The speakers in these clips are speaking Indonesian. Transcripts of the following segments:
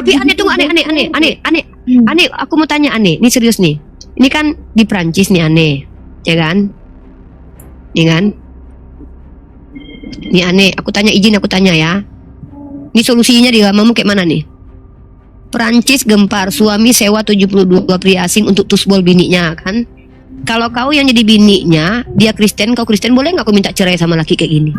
Tapi aneh, tunggu, aneh. Aku mau tanya aneh. Ini serius nih. Ini kan di Prancis nih aneh, ya kan? Ya kan? Ini aneh. Aku tanya ya. Ini solusinya di agamamu kayak mana nih? Prancis gempar, suami sewa 72 pria asing untuk tusbol bininya kan? Kalau kau yang jadi bininya, dia Kristen, kau Kristen, boleh nggak kau minta cerai sama laki kayak gini?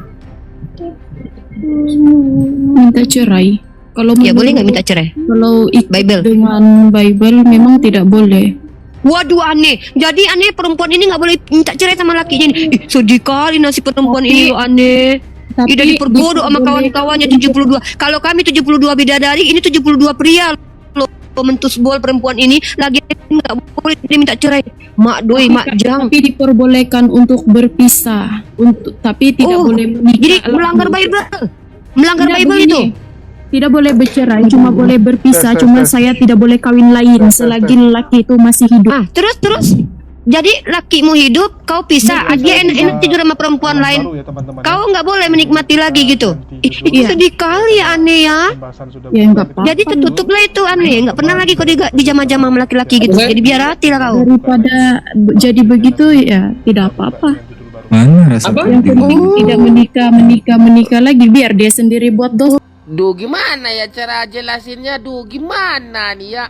Minta cerai. Kalau Ya boleh nggak minta cerai? Kalau ikut Bible. dengan Bible memang tidak boleh. Waduh aneh. Jadi aneh perempuan ini nggak boleh minta cerai sama lakinya ini. Sedih kali nasib perempuan ini aneh. Tidak dipergodoh sama kawan-kawannya 72. Kalau kami 72 bidadari, ini 72 pria loh mentus bol perempuan ini lagi nggak boleh diminta cerai. Mak doi, mak jang. Tapi diperbolehkan untuk berpisah, tapi tidak boleh menikah. Jadi melanggar Bible. Melanggar Tidak Bible begini. itu. Tidak boleh bercerai, cuma boleh berpisah. Cuma saya tidak boleh kawin lain selagi laki itu masih hidup. Terus. Jadi lakimu hidup, kau pisah. Dia enak tidur sama perempuan lain. Kau nggak boleh menikmati lagi gitu. Iya. Sedih kali ya aneh ya. Ya enggak apa-apa. Jadi tertutuplah itu aneh. Nggak pernah lagi kau dijamah-jamah sama laki-laki gitu. Jadi biar hati lah kau. Daripada jadi begitu ya tidak apa-apa. Mana rasa Yang penting tidak menikah lagi, biar dia sendiri buat dosa. Duh gimana ya cara jelasinnya? Duh gimana nih ya?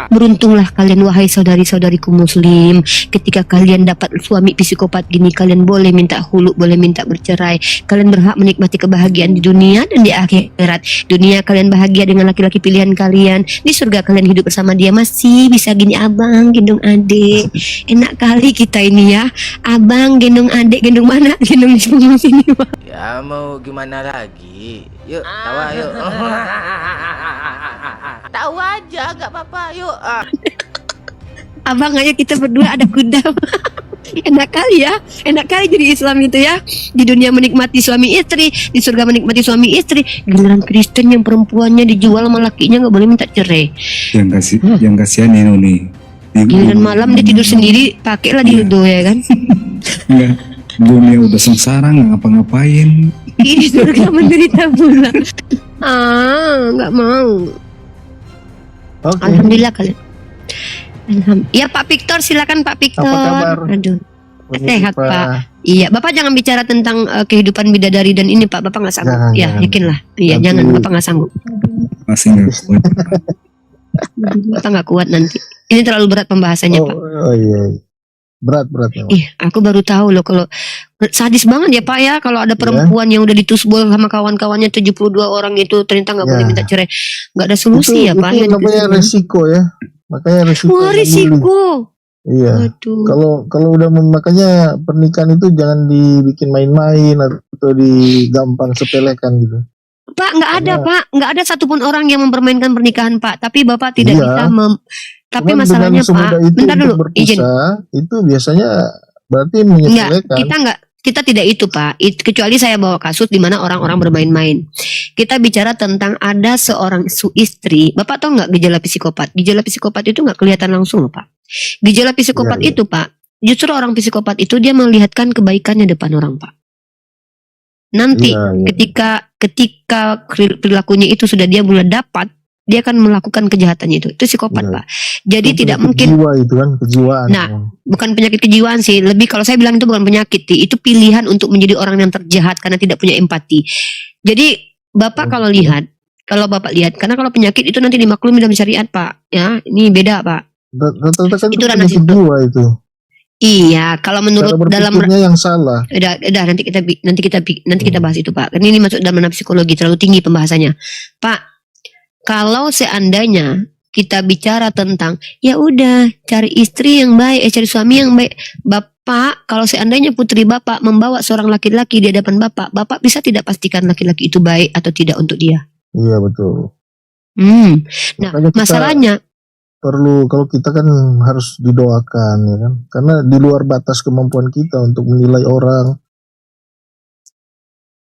Beruntunglah kalian wahai saudari-saudariku muslim. Ketika kalian dapat suami psikopat gini, kalian boleh minta khulu, boleh minta bercerai. Kalian berhak menikmati kebahagiaan di dunia dan di akhirat. Dunia kalian bahagia dengan laki-laki pilihan kalian. Di surga kalian hidup bersama dia. Masih bisa gini abang gendong adik. Enak kali kita ini ya. Abang gendong adik, gendong mana? Gendong di sebelah sini Pak. Ya mau gimana lagi? Yuk tawa yuk. Tahu aja nggak apa-apa yuk. Abang ayo kita berdua ada kuda. Enak kali ya. Enak kali jadi Islam itu ya. Di dunia menikmati suami istri, di surga menikmati suami istri. Giliran Kristen yang perempuannya dijual sama lakinya nggak boleh minta cerai. yang kasihan ini nih. Giliran malam dia tidur sendiri, pakailah dildo ya kan. Enggak, dunia udah sengsara nggak ngapa-ngapain. Di surga menderita pula. Nggak mau. Oke. Alhamdulillah kalian. Ya Pak Victor, silakan Pak Victor. Apa kabar? Aduh. Sehat Pak. Pak. Iya, Bapak jangan bicara tentang kehidupan bidadari dan ini Pak. Bapak nggak sanggup. Jangan, Ya, jangan. yakinlah. Iya, Nanti- jangan. Bapak nggak sanggup. Masih nggak kuat. Bapak nggak kuat nanti. Ini terlalu berat pembahasannya Pak. Oh iya. Berat memang. Ih, aku baru tahu loh kalau sadis banget ya Pak ya kalau ada perempuan yang udah ditusbol sama kawan-kawannya 72 orang itu ternyata nggak boleh Ya. minta cerai. Nggak ada solusi ya Pak. Itu ya, namanya gitu. resiko ya. Makanya resiko. Wah, memilih. risiko. Iya. Waduh. Kalau udah makanya pernikahan itu jangan dibikin main-main atau digampang sepelekan gitu. Pak, nggak ada Karena- Pak, nggak ada satupun orang yang mempermainkan pernikahan Pak. Tapi Bapak tidak Iya. bisa tapi Cuman masalahnya dengan semudah Pak, itu bentar untuk dulu, izin. berpisah, itu biasanya berarti Enggak, menyepelekan. kita tidak itu Pak. Kecuali saya bawa kasus di mana orang-orang bermain-main. Kita bicara tentang ada seorang istri. Bapak tahu nggak gejala psikopat? Gejala psikopat itu nggak kelihatan langsung loh Pak. Gejala psikopat Iya, iya. itu Pak, justru orang psikopat itu dia melihatkan kebaikannya depan orang Pak. Nanti Iya, iya. ketika perilakunya itu sudah dia mulai dapat, dia akan melakukan kejahatannya itu. Itu psikopat Iya. Pak. Jadi Itu tidak penyakit mungkin. jiwa itu kan kejiwaan. Nah, bukan penyakit kejiwaan sih, lebih kalau saya bilang itu bukan penyakit, itu pilihan untuk menjadi orang yang terjahat karena tidak punya empati. Jadi Bapak kalau Bapak lihat, karena kalau penyakit itu nanti dimaklumi dalam syariat Pak, ya ini beda Pak. Rata-rata kan Itu itu ranah penyakit situ. jiwa itu. Iya, kalau menurut Cara dalam berpikirnya yang salah. udah nanti kita bahas itu Pak. Ini masuk dalam ranah psikologi terlalu tinggi pembahasannya. Pak, kalau seandainya kita bicara tentang ya udah cari istri yang baik, cari suami yang baik, Bapak, kalau seandainya putri Bapak membawa seorang laki-laki di hadapan Bapak bisa tidak pastikan laki-laki itu baik atau tidak untuk dia. Iya betul. Nah, Makanya kita masalahnya perlu, kalau kita kan harus didoakan ya kan, karena di luar batas kemampuan kita untuk menilai orang.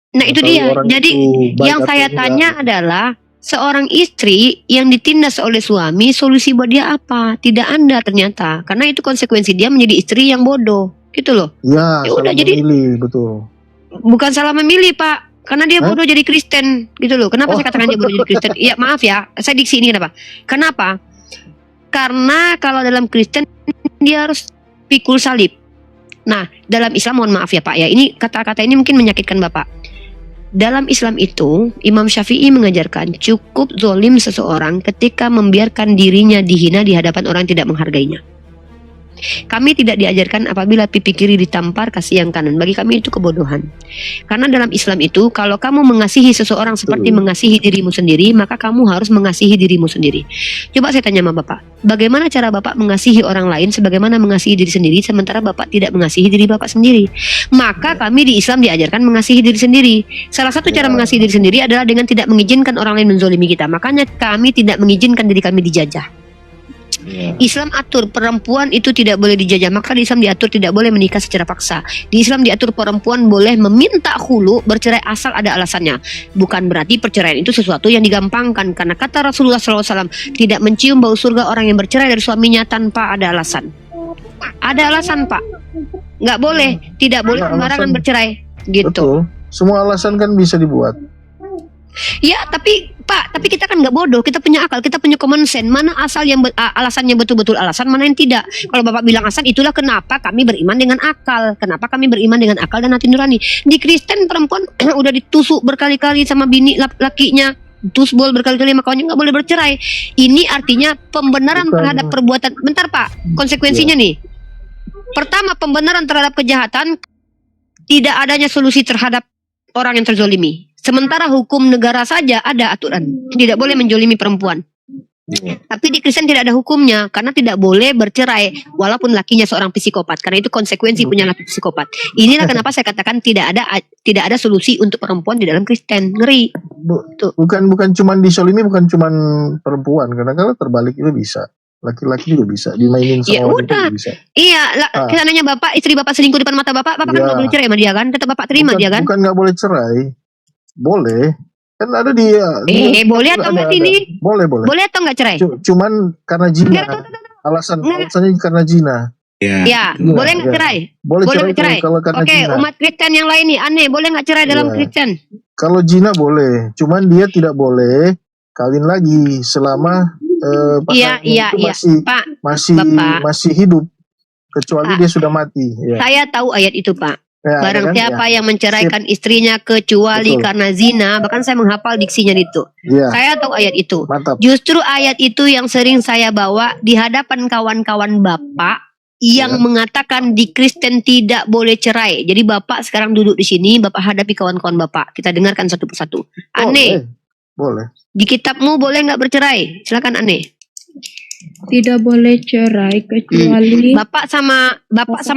nah itu Kalau dia. orang Jadi itu baik yang atau saya enggak. tanya adalah seorang istri yang ditindas oleh suami, solusi buat dia apa? Tidak ada ternyata. Karena itu konsekuensi dia menjadi istri yang bodoh. Gitu loh. Ya, Ya udah, salah jadi- memilih, betul. Bukan salah memilih, Pak. Karena dia Hah? bodoh jadi Kristen gitu loh. Kenapa Oh. saya katakan dia bodoh jadi Kristen? Iya maaf ya, saya diksi ini kenapa? Kenapa? Karena kalau dalam Kristen dia harus pikul salib. Nah, dalam Islam mohon maaf ya Pak ya, ini kata-kata ini mungkin menyakitkan Bapak. Dalam Islam itu, Imam Syafi'i mengajarkan cukup zolim seseorang ketika membiarkan dirinya dihina di hadapan orang yang tidak menghargainya. Kami tidak diajarkan apabila pipi kiri ditampar kasih yang kanan. Bagi kami itu kebodohan. Karena dalam Islam itu, kalau kamu mengasihi seseorang seperti mengasihi dirimu sendiri, maka kamu harus mengasihi dirimu sendiri. Coba saya tanya sama Bapak, bagaimana cara Bapak mengasihi orang lain sebagaimana mengasihi diri sendiri, sementara Bapak tidak mengasihi diri Bapak sendiri? Maka kami di Islam diajarkan mengasihi diri sendiri. Salah satu cara mengasihi diri sendiri adalah dengan tidak mengizinkan orang lain menzolimi kita. Makanya kami tidak mengizinkan diri kami dijajah. Islam atur perempuan itu tidak boleh dijajah, maka di Islam diatur tidak boleh menikah secara paksa. Di Islam diatur perempuan boleh meminta khulu, bercerai asal ada alasannya. Bukan berarti perceraian itu sesuatu yang digampangkan, karena kata Rasulullah SAW, tidak mencium bau surga orang yang bercerai dari suaminya tanpa ada alasan. Ada alasan Pak, nggak boleh, tidak boleh Ada sembarangan alasan. bercerai gitu. Betul. Semua alasan kan bisa dibuat. Ya, tapi Pak, tapi kita kan nggak bodoh, kita punya akal, kita punya common sense. Mana asal yang alasannya betul-betul alasan, mana yang tidak. Kalau Bapak bilang alasan, itulah kenapa kami beriman dengan akal. Kenapa kami beriman dengan akal dan hati nurani. Di Kristen perempuan udah ditusuk berkali-kali sama bini lakinya, tusbol berkali-kali sama kawannya, nggak boleh bercerai. Ini artinya pembenaran Bukan. terhadap perbuatan. Bentar Pak, konsekuensinya nih. Pertama, pembenaran terhadap kejahatan, tidak adanya solusi terhadap orang yang terzolimi. Sementara hukum negara saja ada aturan, tidak boleh menjolimi perempuan. Tapi di Kristen tidak ada hukumnya, karena tidak boleh bercerai walaupun lakinya seorang psikopat, karena itu konsekuensi punya laki psikopat. Inilah kenapa saya katakan tidak ada solusi untuk perempuan di dalam Kristen. Ngeri. Tuh. Bukan cuman disolimi, bukan cuman perempuan, karena kalau terbalik itu bisa. Laki-laki juga bisa dimainin Ya sama wanita udah. juga bisa. Iya, kita nanya Bapak, istri Bapak selingkuh depan mata Bapak kan Ya. nggak boleh cerai sama dia kan? Tetap Bapak terima dia kan? Bukan nggak boleh cerai, boleh. Kan ada dia. Boleh atau nggak sini? Boleh. Boleh atau nggak cerai? Cuman karena zina. Nggak. Alasannya karena zina. Ya. Ya, boleh nggak ya. cerai? Boleh Boleh cerai cerai. kalau karena Oke, zina. umat Kristen yang lain nih aneh, boleh nggak cerai dalam Iya. Kristen? Kalau zina boleh, cuman dia tidak boleh kawin lagi selama Iya, pasangannya itu Pak. Bapak. masih hidup, kecuali Pak. dia sudah mati. Ya. Saya tahu ayat itu, Pak. Ya, Barang kan? siapa Ya. yang menceraikan istrinya kecuali Betul. karena zina, bahkan saya menghafal diksinya itu. Ya, Saya tahu ayat itu. mantap. Justru ayat itu yang sering saya bawa di hadapan kawan-kawan Bapak yang Ya. mengatakan di Kristen tidak boleh cerai. Jadi Bapak sekarang duduk di sini, Bapak hadapi kawan-kawan Bapak. Kita dengarkan satu persatu. Aneh, Boleh. di kitabmu boleh nggak bercerai? Silakan Aneh. Tidak boleh cerai kecuali Bapak sama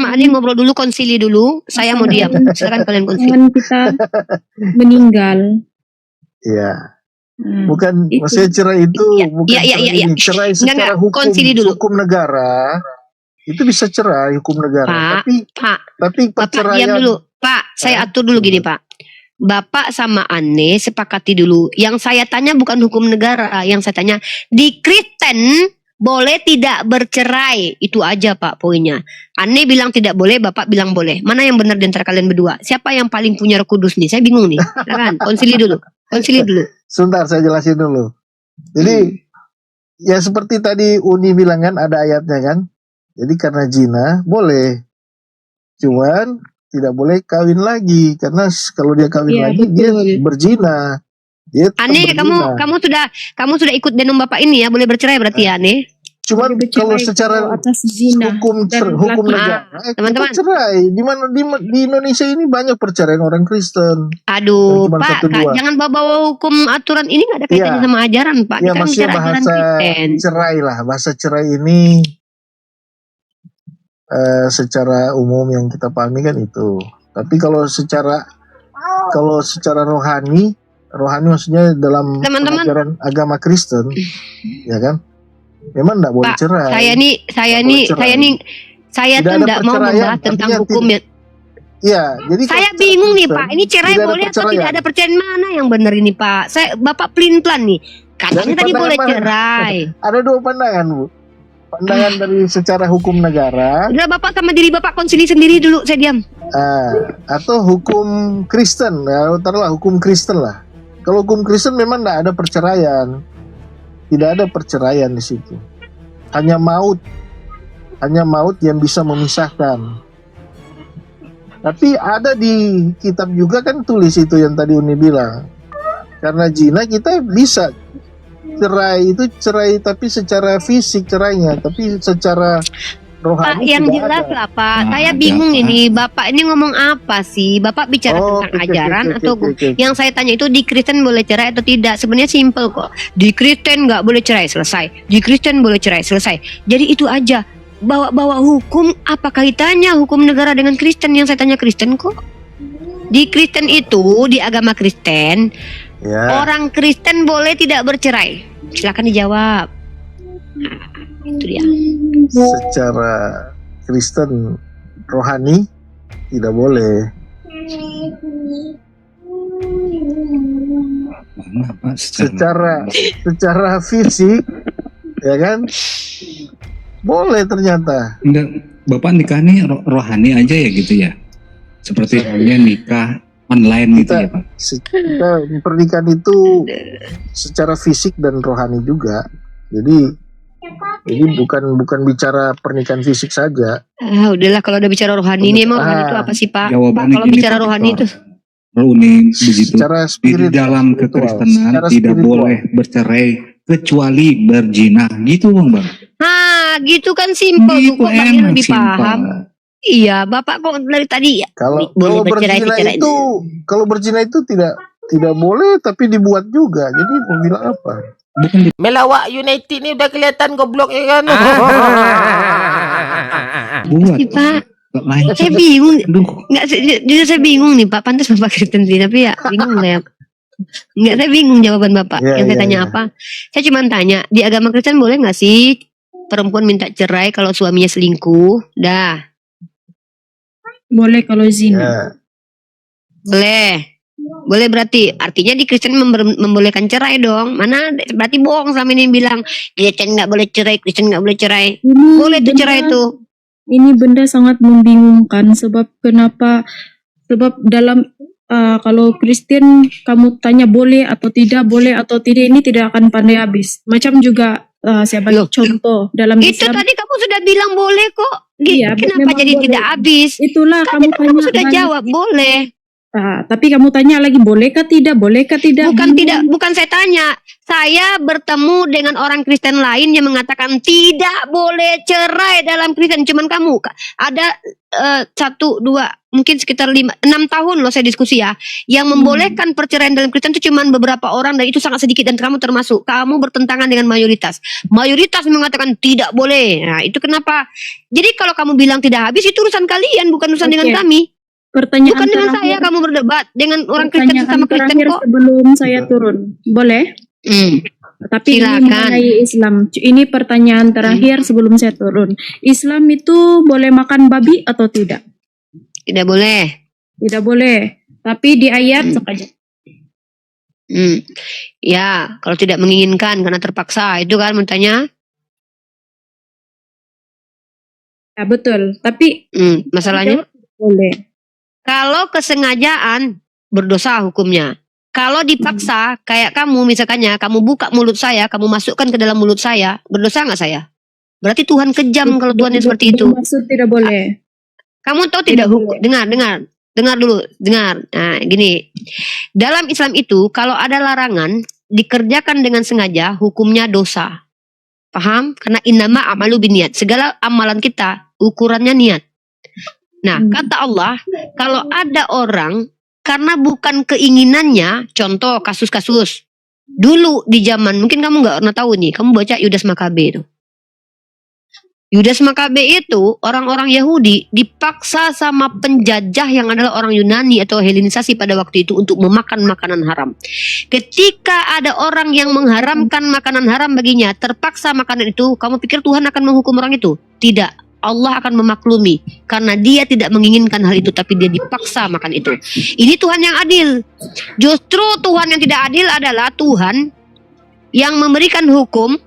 Aneh ngobrol dulu, konsili dulu. Saya mau diam. Silakan kalian konsili. pasangan kita meninggal. Iya. Nah, Bukan itu. maksudnya cerai itu Iya, bukan iya, cerai iya, ini. Cerai secara Enggak, hukum, konsili dulu. hukum negara. Itu bisa cerai hukum negara. Pak, Tapi Bapak perceraian diam dulu. Pak, saya atur dulu gini Pak. Bapak sama Aneh sepakati dulu. Yang saya tanya bukan hukum negara. Yang saya tanya, di Kristen boleh tidak bercerai. Itu aja Pak poinnya. Aneh bilang tidak boleh, Bapak bilang boleh. Mana yang benar di antara kalian berdua? Siapa yang paling punya Roh Kudus nih? Saya bingung nih. Silakan, konsili dulu. Konsili dulu. Sebentar saya jelasin dulu. Jadi ya seperti tadi Uni bilang kan, ada ayatnya kan. Jadi karena zina boleh, cuman tidak boleh kawin lagi, karena kalau dia kawin Iya, lagi dia betul. berzina. Dia tetap Aneh, berzina. kamu sudah ikut denom Bapak ini ya, boleh bercerai berarti ya Aneh? Cuman Boleh kalau bercerai secara kalau atas zina hukum dan hukum laki. negara teman-teman. kita cerai. Di mana di Indonesia ini banyak perceraian orang Kristen. Aduh, Cuma Pak, satu, dua. jangan bawa hukum aturan ini nggak ada kaitannya Iya. sama ajaran, Pak. Ya Kita maksudnya bicara ajaran bahasa Kristen. cerai lah, bahasa cerai ini secara umum yang kita pahami kan itu. Tapi kalau secara rohani maksudnya dalam Teman-teman. ajaran agama Kristen, ya kan? Memang tidak boleh Pak, cerai. saya Tidak tuh ada nggak mau perceraian, membahas tentang artinya hukum ya. Iya, jadi Saya kalau bingung nih Kristen, Pak, ini cerai tidak ada boleh atau perceraian. tidak ada perceraian, mana yang benar ini Pak? Bapak pelin-pelan nih. Katanya Dari tadi pandangan boleh mana? cerai. Ada dua pandangan, Bu. pandangan dari secara hukum negara, Udah Bapak sama diri Bapak konsili sendiri dulu, saya diam. atau hukum Kristen, ya taruhlah hukum Kristen lah. Kalau hukum Kristen memang tidak ada perceraian, tidak ada perceraian di situ. Hanya maut yang bisa memisahkan. Tapi ada di kitab juga kan tulis itu yang tadi Uni bilang. Karena zina kita bisa cerai, itu cerai tapi secara fisik cerainya, tapi secara Pak, rohani yang tidak jelas ada. lah Pak. Nah, Saya ada, bingung Pak. ini. Bapak ini ngomong apa sih? Bapak bicara Oh, tentang oke, ajaran oke, atau oke, oke. yang saya tanya itu di Kristen boleh cerai atau tidak? Sebenarnya simple kok. Di Kristen nggak boleh cerai, selesai. Di Kristen boleh cerai, selesai. Jadi itu aja. Bawa-bawa hukum, apa kaitannya hukum negara dengan Kristen? Yang saya tanya Kristen kok. Di Kristen itu, di agama Kristen, Ya. orang Kristen boleh tidak bercerai. Silakan dijawab. Nah, itu dia. Secara Kristen rohani tidak boleh. Mana, Pak? Secara fisik ya kan boleh ternyata. Enggak, Bapak nikah nih rohani aja ya gitu ya? Seperti halnya nikah online gitu ya Pak? Kita pernikahan itu secara fisik dan rohani juga. Jadi bukan bicara pernikahan fisik saja. Udahlah kalau udah bicara rohani ini emang rohani itu apa sih Pak? Pak, Jawabannya kalau gini, bicara Pak rohani itu Victor. Kalau Uni begitu, Secara di spiritual. dalam kekristenan Secara tidak spiritual. boleh bercerai kecuali berzina gitu Bang. Nah, gitu kan simpel tuh, Gitu kok Bang enak, lebih simpel. paham. Iya, Bapak kok dari tadi ya. Kalau Boleh berzina bercerai-cerai. itu tidak boleh tapi dibuat juga. Jadi mau bilang apa? Bukan di Melawak United ni udah kelihatan goblok ya kan? buat. Sih, Pak. Lain. Saya bingung. Aduh, Enggak, jujur saya bingung nih Pak. Pantas Bapak Kristen sih, tapi ya bingung lah ya. Enggak, saya bingung jawaban Bapak. Iya, Yang saya iya, tanya iya. apa? Saya cuma tanya, di agama Kristen boleh nggak sih perempuan minta cerai kalau suaminya selingkuh? Dah, Boleh kalau zina. Ya. boleh. Boleh berarti artinya di Kristen membolehkan cerai dong. Mana berarti bohong selama ini bilang Kristen nggak boleh cerai, Kristen nggak boleh cerai. Boleh tuh cerai tuh. Ini benda sangat membingungkan sebab kenapa? Sebab dalam kalau Kristen kamu tanya boleh atau tidak ini tidak akan pandai habis. Macam juga saya bagi Loh. contoh dalam Itu Islam. tadi kamu sudah bilang boleh kok. Iya, Kenapa memang jadi boleh. tidak habis? Itulah Kan kamu itu kamu tanya sudah lagi. jawab boleh. Tapi kamu tanya lagi bolehkah tidak? Bukan saya tanya. Saya bertemu dengan orang Kristen lain yang mengatakan tidak boleh cerai dalam Kristen. Cuman kamu ada 1, 2, mungkin sekitar 5, 6 tahun loh saya diskusi ya. Yang membolehkan perceraian dalam Kristen itu cuman beberapa orang dan itu sangat sedikit dan kamu termasuk. Kamu bertentangan dengan mayoritas. Mayoritas mengatakan tidak boleh. Nah itu kenapa? Jadi kalau kamu bilang tidak habis itu urusan kalian bukan urusan Oke. dengan kami. Pertanyaan Bukan dengan terakhir, saya kamu berdebat dengan orang Kristen pertanyaan sama Kristen terakhir kok. sebelum saya turun. Boleh? Tapi ini Silakan. mengenai Islam. Ini pertanyaan terakhir sebelum saya turun. Islam itu boleh makan babi atau tidak? Tidak boleh. Tidak boleh. Tapi di ayat saja. Ya, kalau tidak menginginkan karena terpaksa, itu kan bertanya. Ya betul. Tapi Masalahnya boleh. kalau kesengajaan berdosa hukumnya. Kalau dipaksa kayak kamu misalkannya, kamu buka mulut saya, kamu masukkan ke dalam mulut saya, berdosa nggak saya? Berarti Tuhan kejam kalau Tuhan yang seperti itu. Maksud tidak boleh. Kamu tahu Tidak tidak hukum? boleh. Dengar dulu. Nah, gini. Dalam Islam itu kalau ada larangan dikerjakan dengan sengaja, hukumnya dosa. Paham? Karena innama amalu biniat. Segala amalan kita ukurannya niat. Nah, kata Allah, kalau ada orang karena bukan keinginannya, contoh kasus-kasus dulu di zaman, mungkin kamu nggak pernah tahu nih, kamu baca Yudas Makabe itu. Yudas Makabe itu orang-orang Yahudi dipaksa sama penjajah yang adalah orang Yunani atau Helenisasi pada waktu itu untuk memakan makanan haram. Ketika ada orang yang mengharamkan makanan haram baginya, terpaksa makanan itu, kamu pikir Tuhan akan menghukum orang itu? Tidak. Allah akan memaklumi karena dia tidak menginginkan hal itu tapi dia dipaksa makan itu. Ini Tuhan yang adil. Justru Tuhan yang tidak adil adalah Tuhan yang memberikan hukum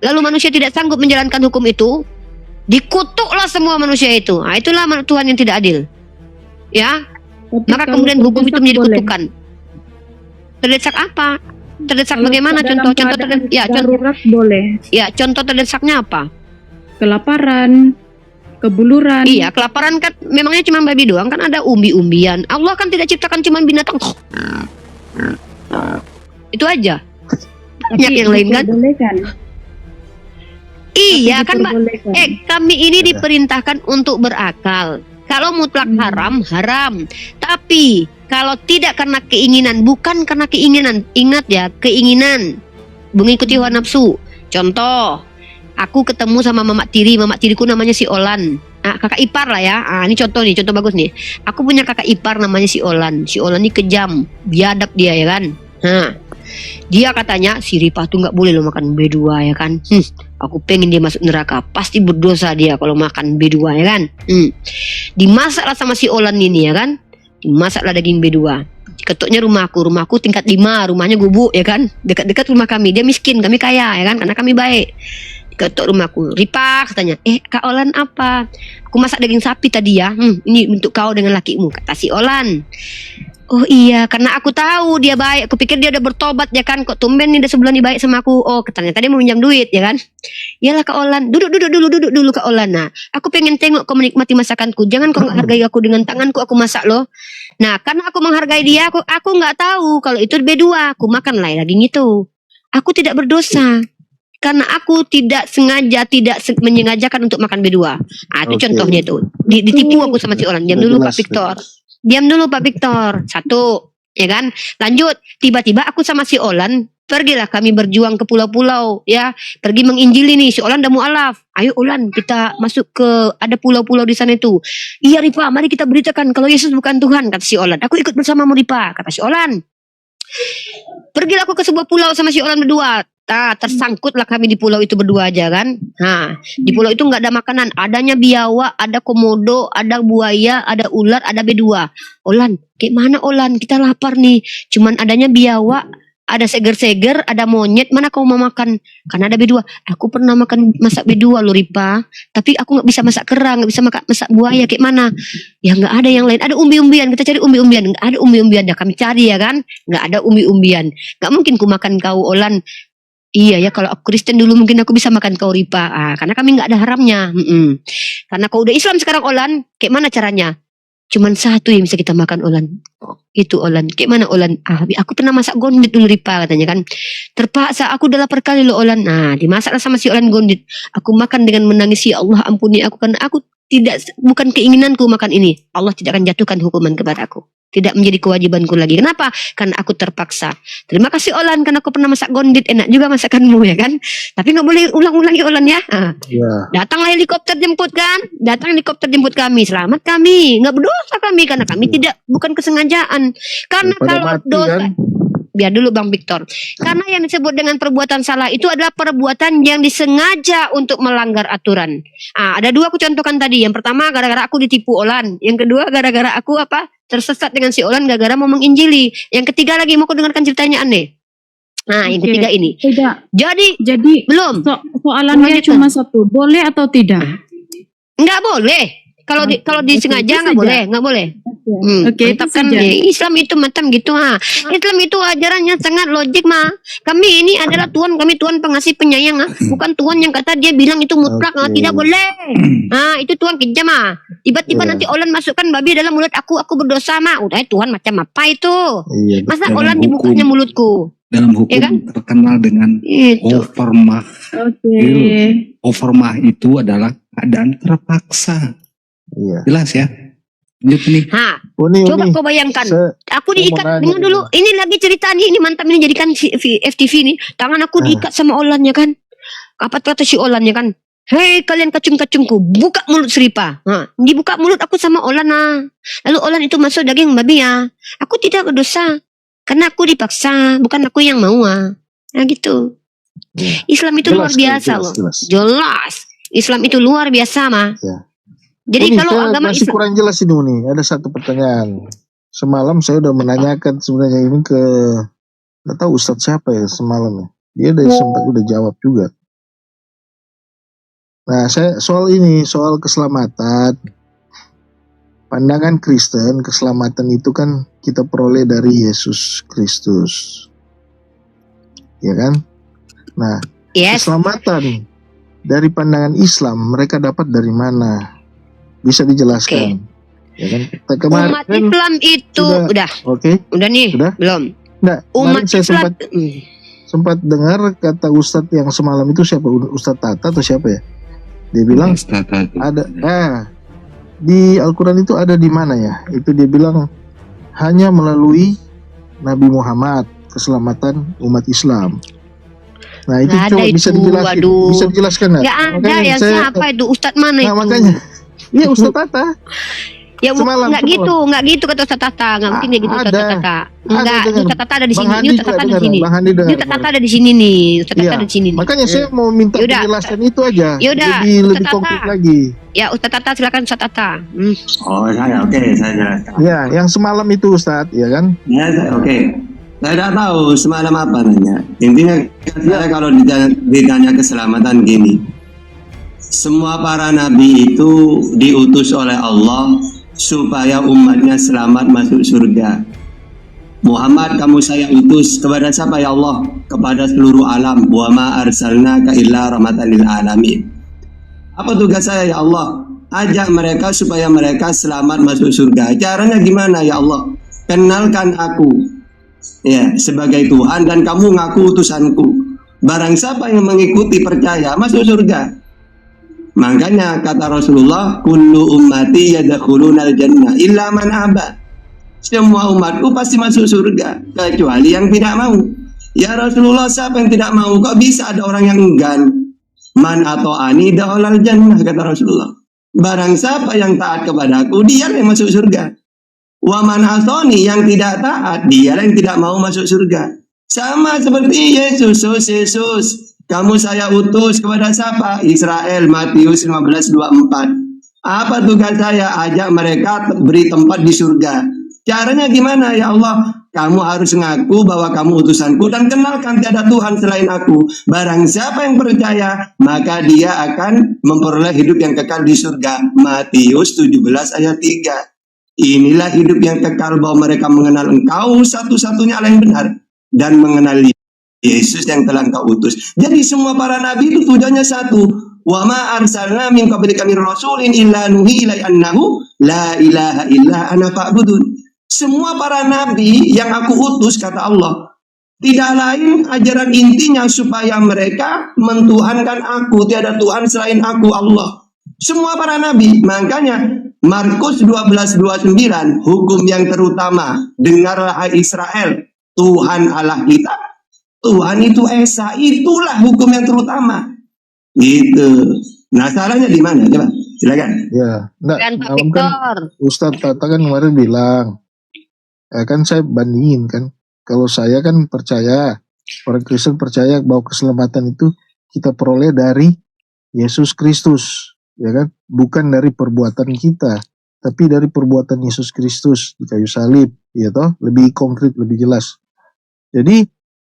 lalu manusia tidak sanggup menjalankan hukum itu, dikutuklah semua manusia itu. Nah, itulah Tuhan yang tidak adil. Ya, Tapi maka kalau kemudian hukum itu terdesak menjadi boleh. kutukan. Terdesak apa? Terdesak Kalau bagaimana? dalam Contoh keadaan contoh darurat boleh. ya, contoh terdesaknya apa? Kelaparan, kebuluran. Iya, kelaparan kan memangnya cuma babi doang, kan ada umbi-umbian. Allah kan tidak ciptakan cuma binatang. Itu aja. Banyak yang lain kan? Diperbolehkan. Iya, kan Mbak. Diperbolehkan. Kami ini diperintahkan untuk berakal. Kalau mutlak haram, haram. Tapi kalau tidak karena keinginan, bukan karena keinginan. Ingat ya, keinginan mengikuti hawa nafsu. Contoh, aku ketemu sama mamak tiri, mamak tiriku namanya si Olan. Ah, kakak ipar lah ya. Ah, ini contoh bagus nih. Aku punya kakak ipar namanya si Olan. Si Olan ini kejam, biadab dia ya kan. Nah, dia katanya si Ripa tuh nggak boleh lo makan B2 ya kan. Aku pengen dia masuk neraka, pasti berdosa dia kalau makan B2 ya kan. Dimasaklah sama si Olan ini ya kan. Dimasaklah daging B2. Ketuknya rumahku tingkat 5, rumahnya gubuk ya kan. Dekat-dekat rumah kami, dia miskin, kami kaya ya kan, karena kami baik. Ketuk rumahku, Ripa katanya, Kak Olan apa? Aku masak daging sapi tadi ya. Ini untuk kau dengan lakimu, kata si Olan. Oh iya, karena aku tahu dia baik. Aku pikir dia udah bertobat ya kan. Kok tumben nih udah sebulan nih baik sama aku. Oh, ternyata dia mau minjam duit ya kan. Iyalah Kak Olan. Duduk dulu Kak Olan. Nah, aku pengen tengok kau menikmati masakanku. Jangan kau hargai aku dengan tanganku aku masak loh. Nah, karena aku menghargai dia, aku nggak tahu kalau itu B2. Aku makan lah daging itu. Aku tidak berdosa. Karena aku tidak sengaja, menyengajakan untuk makan B2. Ah, itu Oke. contohnya itu. Ditipu aku sama si Olan. Diam dulu Pak Jelas, Victor. jelas. Diam dulu Pak Victor. Satu, ya kan? Lanjut, tiba-tiba aku sama si Olan, pergilah kami berjuang ke pulau-pulau, ya. Pergi menginjili nih, si Olan udah mualaf. Ayo Olan, kita masuk ke, ada pulau-pulau di sana itu. Iya Ripa, mari kita beritakan kalau Yesus bukan Tuhan, kata si Olan. Aku ikut bersamamu Ripa, kata si Olan. Pergilah aku ke sebuah pulau sama si Olan berdua. Tersangkutlah kami di pulau itu berdua aja kan. Nah, di pulau itu nggak ada makanan, adanya biawak, ada komodo, ada buaya, ada ular, ada B2. Olan, kayak mana Olan? Kita lapar nih. Cuman adanya biawak, ada seger-seger, ada monyet. Mana kau mau makan? Karena ada B2. Aku pernah masak B2 loh Ripa. Tapi aku nggak bisa masak kerang, nggak bisa masak buaya. Kayak mana? Ya nggak ada yang lain. Ada umbi-umbian. Kita cari umbi-umbian. Nggak ada umbi-umbian. Dah kami cari ya kan. Nggak ada umbi-umbian. Nggak mungkin ku makan kau Olan. Iya ya, kalau aku Kristen dulu mungkin aku bisa makan kau Ripa. Karena kami nggak ada haramnya. Karena kau udah Islam sekarang Olan, kayak mana caranya? Cuman satu yang bisa kita makan Olan. Itu Olan. Kayak mana Olan? Aku pernah masak gondit dulu Ripa katanya kan. Terpaksa aku udah lapar kali loh Olan. Nah, dimasaklah sama si Olan gondit. Aku makan dengan menangis, ya Allah ampuni aku karena aku bukan keinginanku makan ini. Allah tidak akan jatuhkan hukuman kepada aku. Tidak menjadi kewajibanku lagi. Kenapa? Karena aku terpaksa. Terima kasih Olan karena aku pernah masak gondit. Enak juga masakanmu ya kan. Tapi gak boleh ulang-ulang ya Olan ya. Ya. Datanglah helikopter jemput kan. Datang helikopter jemput kami. Selamat kami. Gak berdosa kami. Karena kami bukan kesengajaan. Karena Daripada kalau mati, dosa kan? Biar dulu Bang Victor. Karena yang disebut dengan perbuatan salah itu adalah perbuatan yang disengaja untuk melanggar aturan. Ada dua aku contohkan tadi. Yang pertama gara-gara aku ditipu Olan. Yang kedua gara-gara aku tersesat dengan si Olan gara-gara mau menginjili. Yang ketiga lagi mau aku dengarkan ceritanya aneh. Yang Oke. ketiga ini. Tidak. Jadi belum. Soalannya Lanjutkan. cuma satu. Boleh atau tidak? Nggak boleh. Kalau Oke, disengaja itu nggak saja. boleh. Oke, itu Mantap kan saja. Islam itu macam gitu Islam itu ajarannya sangat logik Kami ini adalah Tuhan, kami Tuhan pengasih penyayang bukan Tuhan yang kata dia bilang itu mutlak Oke. tidak boleh. Itu Tuhan kejam Tiba-tiba Iya. nanti Olan masukkan babi dalam mulut aku berdosa Udah Tuhan macam apa itu? Iya. Masa Dalam Olan hukum. dibukanya mulutku? Dalam hukum Ya kan? terkenal dengan Itu. overmah. Oke. Overmah itu adalah keadaan terpaksa. Iya. Jelas ya? Lanjut nih. Uni, Coba kau bayangkan. Aku diikat mau nanya dengan dulu. Ini lagi cerita nih, ini mantap ini jadikan FTV nih. Tangan aku diikat sama Olan ya kan. Apa kata si Olan ya kan? Hei kalian kacung-kacungku, buka mulut Seripa. Dibuka mulut aku sama Olan Lalu Olan itu masuk daging babi Aku tidak berdosa. Karena aku dipaksa, bukan aku yang mau gitu. Islam itu luar biasa loh. Jelas. Islam itu luar biasa Ya. Jadi Uni, kalau saya agama masih Islam kurang jelas ini Uni. Ada satu pertanyaan. Semalam saya udah menanyakan sebenarnya ini ke, nggak tahu Ustadz siapa ya semalam ya. Dia sempat udah jawab juga. Nah, saya soal keselamatan, pandangan Kristen, keselamatan itu kan kita peroleh dari Yesus Kristus, ya kan? Nah, Yes. keselamatan dari pandangan Islam mereka dapat dari mana? Bisa dijelaskan, ya kan? Kemarin Umat Islam itu udah nih, Sudah? belum. Nah, Umat kemarin saya Islam sempat dengar kata Ustadz yang semalam itu siapa? Ustadz Tata atau siapa ya? Dia bilang ada di Al-Quran itu ada di mana ya? Itu dia bilang hanya melalui Nabi Muhammad keselamatan umat Islam. Nah, itu Nggak coba ada bisa itu, dijelaskan. waduh. Bisa dijelaskan nggak? nggak ada Makanya ya, saya- siapa itu Ustadz mana Nah, itu? makanya iya Ustadz Tata. Ya Semalam, nggak semalam. gitu kata Ustadz Tata, nggak mungkin kayak gitu Ustadz Ada. Tata. Enggak, dengar. Ustadz Tata ada di Bang sini. Ini Handi Ustadz juga Tata ada dengar. di sini. Bang Handi Ini dengar. Ustadz Tata ada di sini nih. Ustadz Tata Iya. ada di sini. nih. Makanya saya mau minta Yaudah. penjelasan itu aja. Yaudah, Lebih Ustadz Tata. konkret lagi. Ya Ustadz Tata, silakan Ustadz Tata. Oh, saya saya jelaskan. Ya, yang semalam itu Ustadz, ya kan? Ya, oke. Saya tidak tahu semalam apa nanya. Intinya saya kalau ditanya keselamatan gini. Semua para nabi itu diutus oleh Allah supaya umatnya selamat masuk surga. Muhammad, kamu saya utus kepada siapa ya Allah? Kepada seluruh alam. Wa ma arsalnaka illa rahmatan lil alamin. Apa tugas saya ya Allah? Ajak mereka supaya mereka selamat masuk surga. Caranya gimana ya Allah? Kenalkan aku ya sebagai Tuhan dan kamu ngaku utusanku. Barang siapa yang mengikuti percaya masuk surga. Makanya kata Rasulullah, kullu ummati yadkhulunal jannah illa man aba. Semua umatku pasti masuk surga kecuali yang tidak mau. Ya Rasulullah, siapa yang tidak mau? Kok bisa ada orang yang enggan? Man atau ani dakhalal jannah, kata Rasulullah. Barang siapa yang taat kepadaku, dia yang masuk surga. Wa man asoni, yang tidak taat, dia yang tidak mau masuk surga. Sama seperti Yesus. Kamu saya utus kepada siapa? Israel, Matius 15:24. Apa tugas saya? Ajak mereka beri tempat di surga. Caranya gimana ya Allah? Kamu harus ngaku bahwa kamu utusanku dan kenalkan tiada Tuhan selain aku. Barang siapa yang percaya, maka dia akan memperoleh hidup yang kekal di surga. Matius 17 ayat 3. Inilah hidup yang kekal, bahwa mereka mengenal engkau satu-satunya Allah yang benar dan mengenal Yesus yang telah engkau utus. Jadi semua para nabi itu tujuannya satu. Wa ma arsalna min qablika min rasulin illa nuhi ilai annahu la ilaha illa ana fa'budun. Semua para nabi yang aku utus, kata Allah, tidak lain ajaran intinya supaya mereka mentuhankan aku, tiada Tuhan selain aku, Allah. Semua para nabi. Makanya Markus 12:29, hukum yang terutama, dengarlah hai Israel, Tuhan Allah kita, Tuhan itu Esa, itulah hukum yang terutama. Gitu. Nah, salahnya di mana? Coba, silakan. Ya, enggak. Dan Pak Malam kan Victor. Ustadz Tata kan kemarin bilang, kan saya bandingin kan, kalau saya kan percaya, orang Kristen percaya bahwa keselamatan itu kita peroleh dari Yesus Kristus, ya kan, bukan dari perbuatan kita, tapi dari perbuatan Yesus Kristus di kayu salib, ya toh, lebih konkret, lebih jelas. Jadi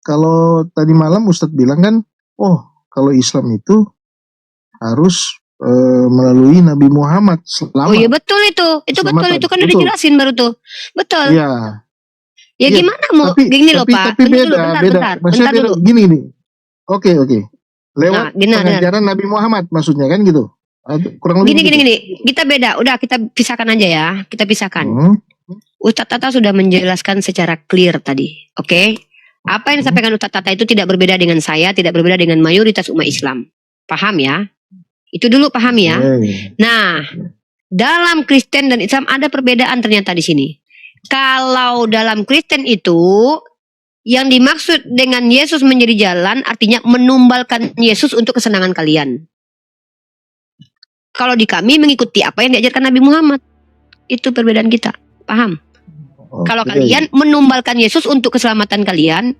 kalau tadi malam Ustadz bilang kan, oh kalau Islam itu harus melalui Nabi Muhammad selamat. Oh iya betul itu Keselamatan. itu kan udah Betul. dijelasin baru tuh. Betul. Ya, Ya Iya, gimana mau gini loh Pak. tapi Bentar dulu, beda. bentar Maksudnya dulu. gini nih. Oke. Lewat Nah, benar. pengajaran Nabi Muhammad maksudnya kan gitu. Kurang lebih gitu. Gini. Kita beda. Udah kita pisahkan aja ya. Kita pisahkan. Hmm. Ustadz Tata sudah menjelaskan secara clear tadi. Oke. Apa yang disampaikan Ustadz Tata itu tidak berbeda dengan saya, tidak berbeda dengan mayoritas umat Islam. Paham ya? Itu dulu paham ya. Oke. Nah, dalam Kristen dan Islam ada perbedaan ternyata di sini. Kalau dalam Kristen itu yang dimaksud dengan Yesus menjadi jalan artinya menumbalkan Yesus untuk kesenangan kalian. Kalau di kami mengikuti apa yang diajarkan Nabi Muhammad. Itu perbedaan kita. Paham? Oke. Kalau kalian menumbalkan Yesus untuk keselamatan kalian,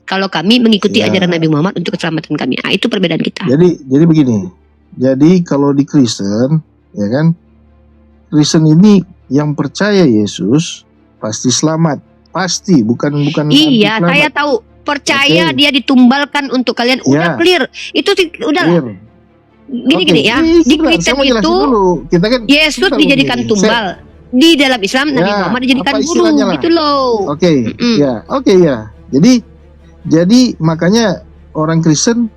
kalau kami mengikuti Ya. ajaran Nabi Muhammad untuk keselamatan kami. Nah, itu perbedaan kita. Jadi begini. Jadi kalau di Kristen, ya kan, Kristen ini yang percaya Yesus pasti selamat. Pasti, bukan Iya, anti selamat. saya tahu. Percaya Oke. dia ditumbalkan untuk kalian. Udah Ya. clear. Itu sih udah lah. Clear. Gini-gini ya. Ini Di sebentar, Kristen saya mau jelasin itu dulu. Kita kan Yesus sebentar, dijadikan begini. tumbal. Di dalam Islam Nabi Ya, Muhammad dijadikan apa guru istilahnya lah? gitu loh. Oke, Mm-mm. ya, oke ya. Jadi makanya orang Kristen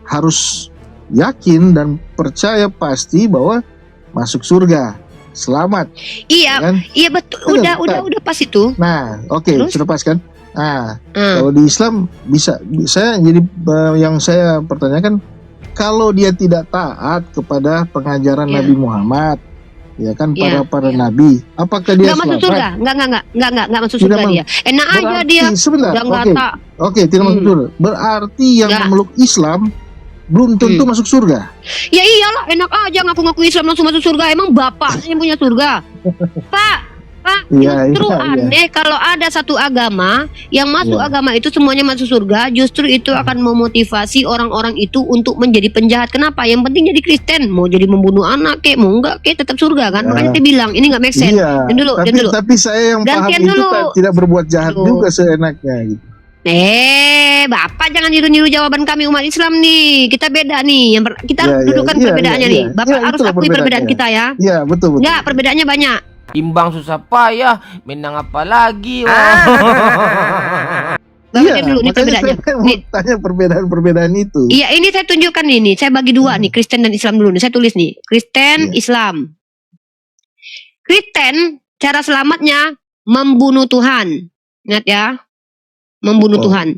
harus yakin dan percaya pasti bahwa masuk surga, selamat, Iya, kan? iya betul. Betul, Udah pas itu. Nah, oke, Terus? sudah pas kan? Nah, Hmm. kalau di Islam bisa jadi yang saya pertanyakan, kalau dia tidak taat kepada pengajaran Iya. Nabi Muhammad, ya kan Iya, para iya. nabi, apakah dia Nggak masuk selamat? surga. Nggak masuk Tidak surga mau- dia. Enak aja Berarti dia. sebentar, Udah nggak oke, tak. oke, tidak masuk Hmm. surga. Berarti yang Nggak. memeluk Islam belum tentu masuk surga. Ya iyalah, enak aja ngaku-ngaku Islam langsung masuk surga. Emang bapak yang punya surga? Pak, Iya, justru iya, iya. aneh kalau ada satu agama yang masuk Iya. agama itu semuanya masuk surga, justru itu akan memotivasi orang-orang itu untuk menjadi penjahat. Kenapa? Yang penting jadi Kristen, mau jadi membunuh anak kek, mau enggak kek, tetap surga kan? Ya. Makanya saya bilang ini nggak make sense. Iya, Dan dulu, tapi saya yang paham Gantian itu dulu. tidak berbuat jahat Dulu. juga seenaknya gitu. Bapak jangan niru-niru jawaban kami umat Islam nih. Kita beda nih. Kita Iya, iya, dudukkan iya, perbedaannya iya, nih. iya. Bapak Iya, harus itulah akui perbedaan perbedaannya. kita ya. Iya, betul. Enggak, perbedaannya banyak. Timbang susah payah, menang apa lagi? Bapak Iya, diam dulu nih makanya perbedaannya. saya mau Nih, tanya perbedaan-perbedaan itu. iya ini saya tunjukkan ini. Saya bagi dua nih, Kristen dan Islam dulu nih. Saya tulis nih, Kristen, Iya. Islam. Kristen cara selamatnya membunuh Tuhan. Ingat ya, membunuh Oh. Tuhan.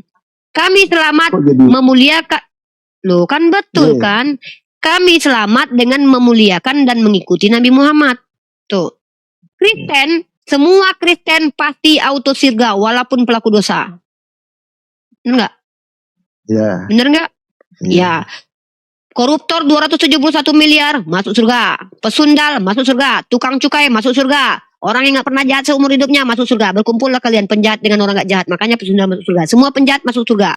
Kami selamat Kok jadi memuliakan. Loh kan betul Iya. kan? Kami selamat dengan memuliakan dan mengikuti Nabi Muhammad. Tuh. Kristen, semua Kristen pasti auto surga walaupun pelaku dosa. Bener nggak? ya? Bener nggak? Ya. Koruptor 271 miliar masuk surga. Pesundal masuk surga. Tukang cukai masuk surga. Orang yang nggak pernah jahat seumur hidupnya masuk surga. Berkumpullah kalian penjahat dengan orang nggak jahat. Makanya pesundal masuk surga. Semua penjahat masuk surga.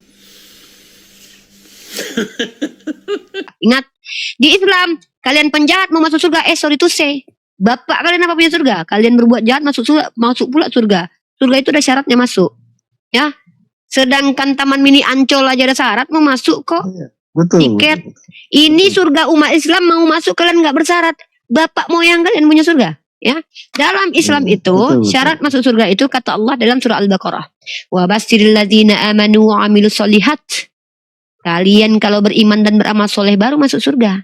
Ingat, di Islam kalian penjahat mau masuk surga. Sorry to say, bapak kalian apa punya surga? Kalian berbuat jahat masuk surga, masuk pula surga. Surga itu ada syaratnya masuk. Ya. Sedangkan Taman Mini Ancol aja ada syarat mau masuk kok. Betul. Tiket. Ini surga umat Islam mau masuk kalian nggak bersyarat. Bapak moyang kalian punya surga. Ya, dalam Islam itu betul. syarat masuk surga itu kata Allah dalam surah Al-Baqarah. Wa basyiril ladzina amanu wa amilus solihat. Kalian kalau beriman dan beramal soleh baru masuk surga.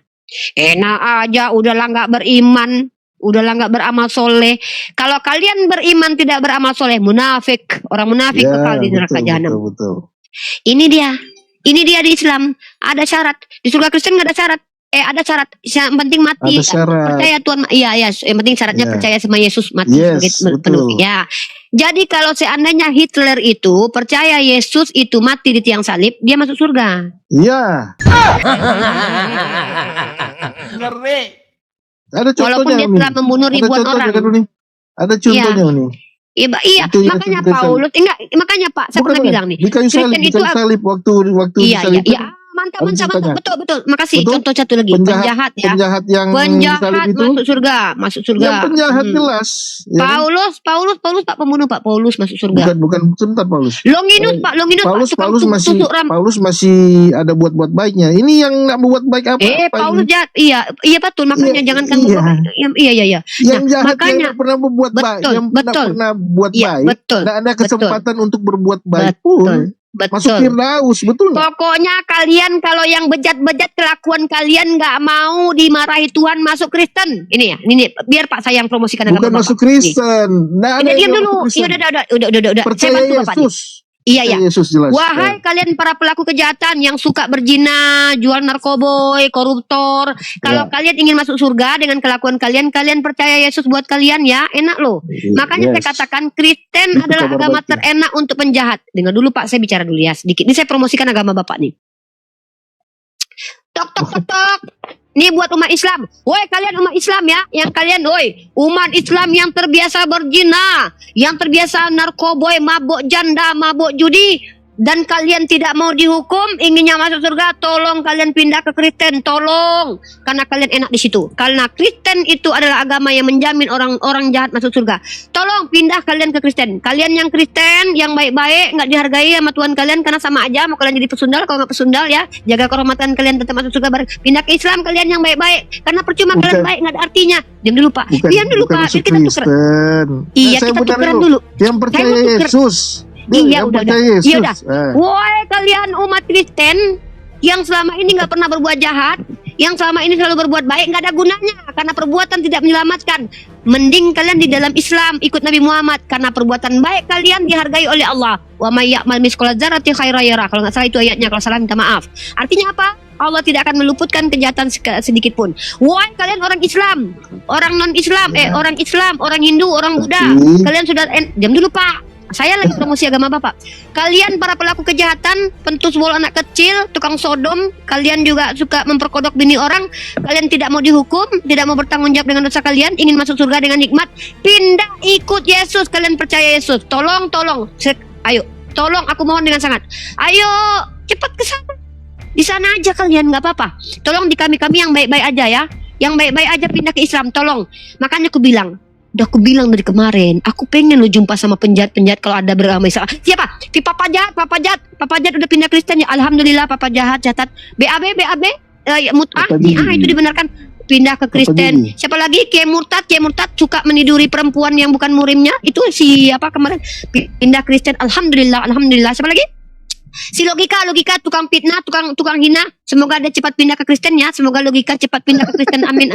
Enak aja, udahlah nggak beriman, udahlah nggak beramal soleh. Kalau kalian beriman tidak beramal soleh, munafik. Orang munafik kekal di neraka jahanam. Betul. Ini dia di Islam ada syarat. Di surga Kristen nggak ada syarat. Ada syarat. Yang penting mati. Ada syarat. Percaya Tuhan. Iya. Yang penting syaratnya Ya. percaya sama Yesus mati Yes, sebagai betul. penuh. Ya. Jadi kalau seandainya Hitler itu percaya Yesus itu mati di tiang salib, dia masuk surga. Iya. Ngeri. Ada contohnya Walaupun dia Uni. telah membunuh Ada ribuan contohnya orang. kan Uni? Ada contohnya Uni. Iya, Itu yang makanya Kristen. Paulus, makanya Pak, saya pernah bilang nih. Di kayu salib, Kristen itu waktu Iya, disalib. iya. Mantap, Ada ceritanya. betul. Makasih. Betul? Contoh satu lagi, penjahat ya. Penjahat yang Penjahat disalib itu. masuk surga. Yang penjahat Hmm. jelas. Ya kan? Paulus Pak pembunuh Pak, Paulus masuk surga. Bukan sebentar Paulus. Longinus Pak tukang tusuk ram. Paulus masih ada buat baiknya. Ini yang nggak berbuat baik apa? Paulus jahat. Iya betul, makanya Iya, jangan iya. Iya. Yang Nah, jahat makanya- yang nggak pernah berbuat baik, Betul, yang betul. nggak pernah buat Iya, baik, betul. nggak ada kesempatan untuk berbuat baik pun masuk Betul. Firdaus, betul nggak? Pokoknya kalian kalau yang bejat-bejat kelakuan kalian nggak mau dimarahi Tuhan masuk Kristen. Ini ya, ini biar Pak saya yang promosikan agama Bukan Bapak. masuk Kristen. Nah, Ini ada diam yang dulu. masuk Kristen. Iya udah. Saya Percaya bantu Bapak nih. Yesus. Iya. Percaya Yesus jelas. Wahai kalian para pelaku kejahatan yang suka berzina, jual narkoboy, koruptor. Kalau kalian ingin masuk surga dengan kelakuan kalian percaya Yesus buat kalian ya, enak loh. Makanya saya katakan Kristen Itu adalah kabar agama baiknya. terenak untuk penjahat. Dengar dulu Pak, saya bicara dulu ya sedikit. Ini saya promosikan agama Bapak nih. Tok. Ini buat umat Islam. Woi kalian umat Islam ya, yang kalian, umat Islam yang terbiasa berzina, yang terbiasa narkoboy, mabuk janda, mabuk judi. dan kalian tidak mau dihukum, inginnya masuk surga, tolong kalian pindah ke Kristen, tolong, karena kalian enak di situ. Karena Kristen itu adalah agama yang menjamin orang-orang jahat masuk surga. Tolong pindah kalian ke Kristen. Kalian yang Kristen, yang baik-baik, nggak dihargai sama Tuhan kalian karena sama aja. Mau kalian jadi pesundal, kalau nggak pesundal ya, jaga kehormatan kalian tetap masuk surga bareng. Pindah ke Islam kalian yang baik-baik, karena percuma kalian baik nggak ada artinya. Diam dulu Pak, diam dulu Pak, masuk kita tukeran. Kristen. Iya, Saya kita putar tukeran dulu. Yang percaya Saya mau tuker. Yesus. Iya, Yang udah. percaya Yesus. Iya, udah. Woi kalian umat Kristen yang selama ini nggak pernah berbuat jahat, yang selama ini selalu berbuat baik, nggak ada gunanya karena perbuatan tidak menyelamatkan. Mending kalian di dalam Islam ikut Nabi Muhammad karena perbuatan baik kalian dihargai oleh Allah. Wa may ya'mal mithqala dzarratin khairan yarah. Kalau nggak salah itu ayatnya, kalau salah minta maaf. Artinya apa? Allah tidak akan meluputkan kejahatan sedikit pun. Woi kalian orang Islam, orang non Islam, orang Islam, orang Hindu, orang Buddha. Kalian sudah diam dulu Pak. Saya lagi promosi agama Bapak. Kalian para pelaku kejahatan, pentus bola anak kecil, tukang sodom, kalian juga suka memperkodok bini orang, kalian tidak mau dihukum, tidak mau bertanggung jawab dengan dosa kalian, ingin masuk surga dengan nikmat, pindah ikut Yesus, kalian percaya Yesus. Tolong, ayo, tolong aku mohon dengan sangat. Ayo, cepat ke sana. Di sana aja kalian, nggak apa-apa. Tolong di kami yang baik-baik aja ya. Yang baik-baik aja pindah ke Islam, tolong. Makanya aku bilang, udah aku bilang dari kemarin, aku pengen lo jumpa sama penjahat-penjahat kalau ada beragama Islam. Siapa? Papa jahat udah pindah Kristen ya. Alhamdulillah Papa jahat catat. BAB mut'ah itu dibenarkan pindah ke Kristen. Siapa lagi? Kiai Murtad suka meniduri perempuan yang bukan murimnya. Itu siapa kemarin pindah Kristen. Alhamdulillah. Siapa lagi? Si logika tukang fitnah, tukang hina, semoga dia cepat pindah ke Kristen ya. Semoga logika cepat pindah ke Kristen. Amin.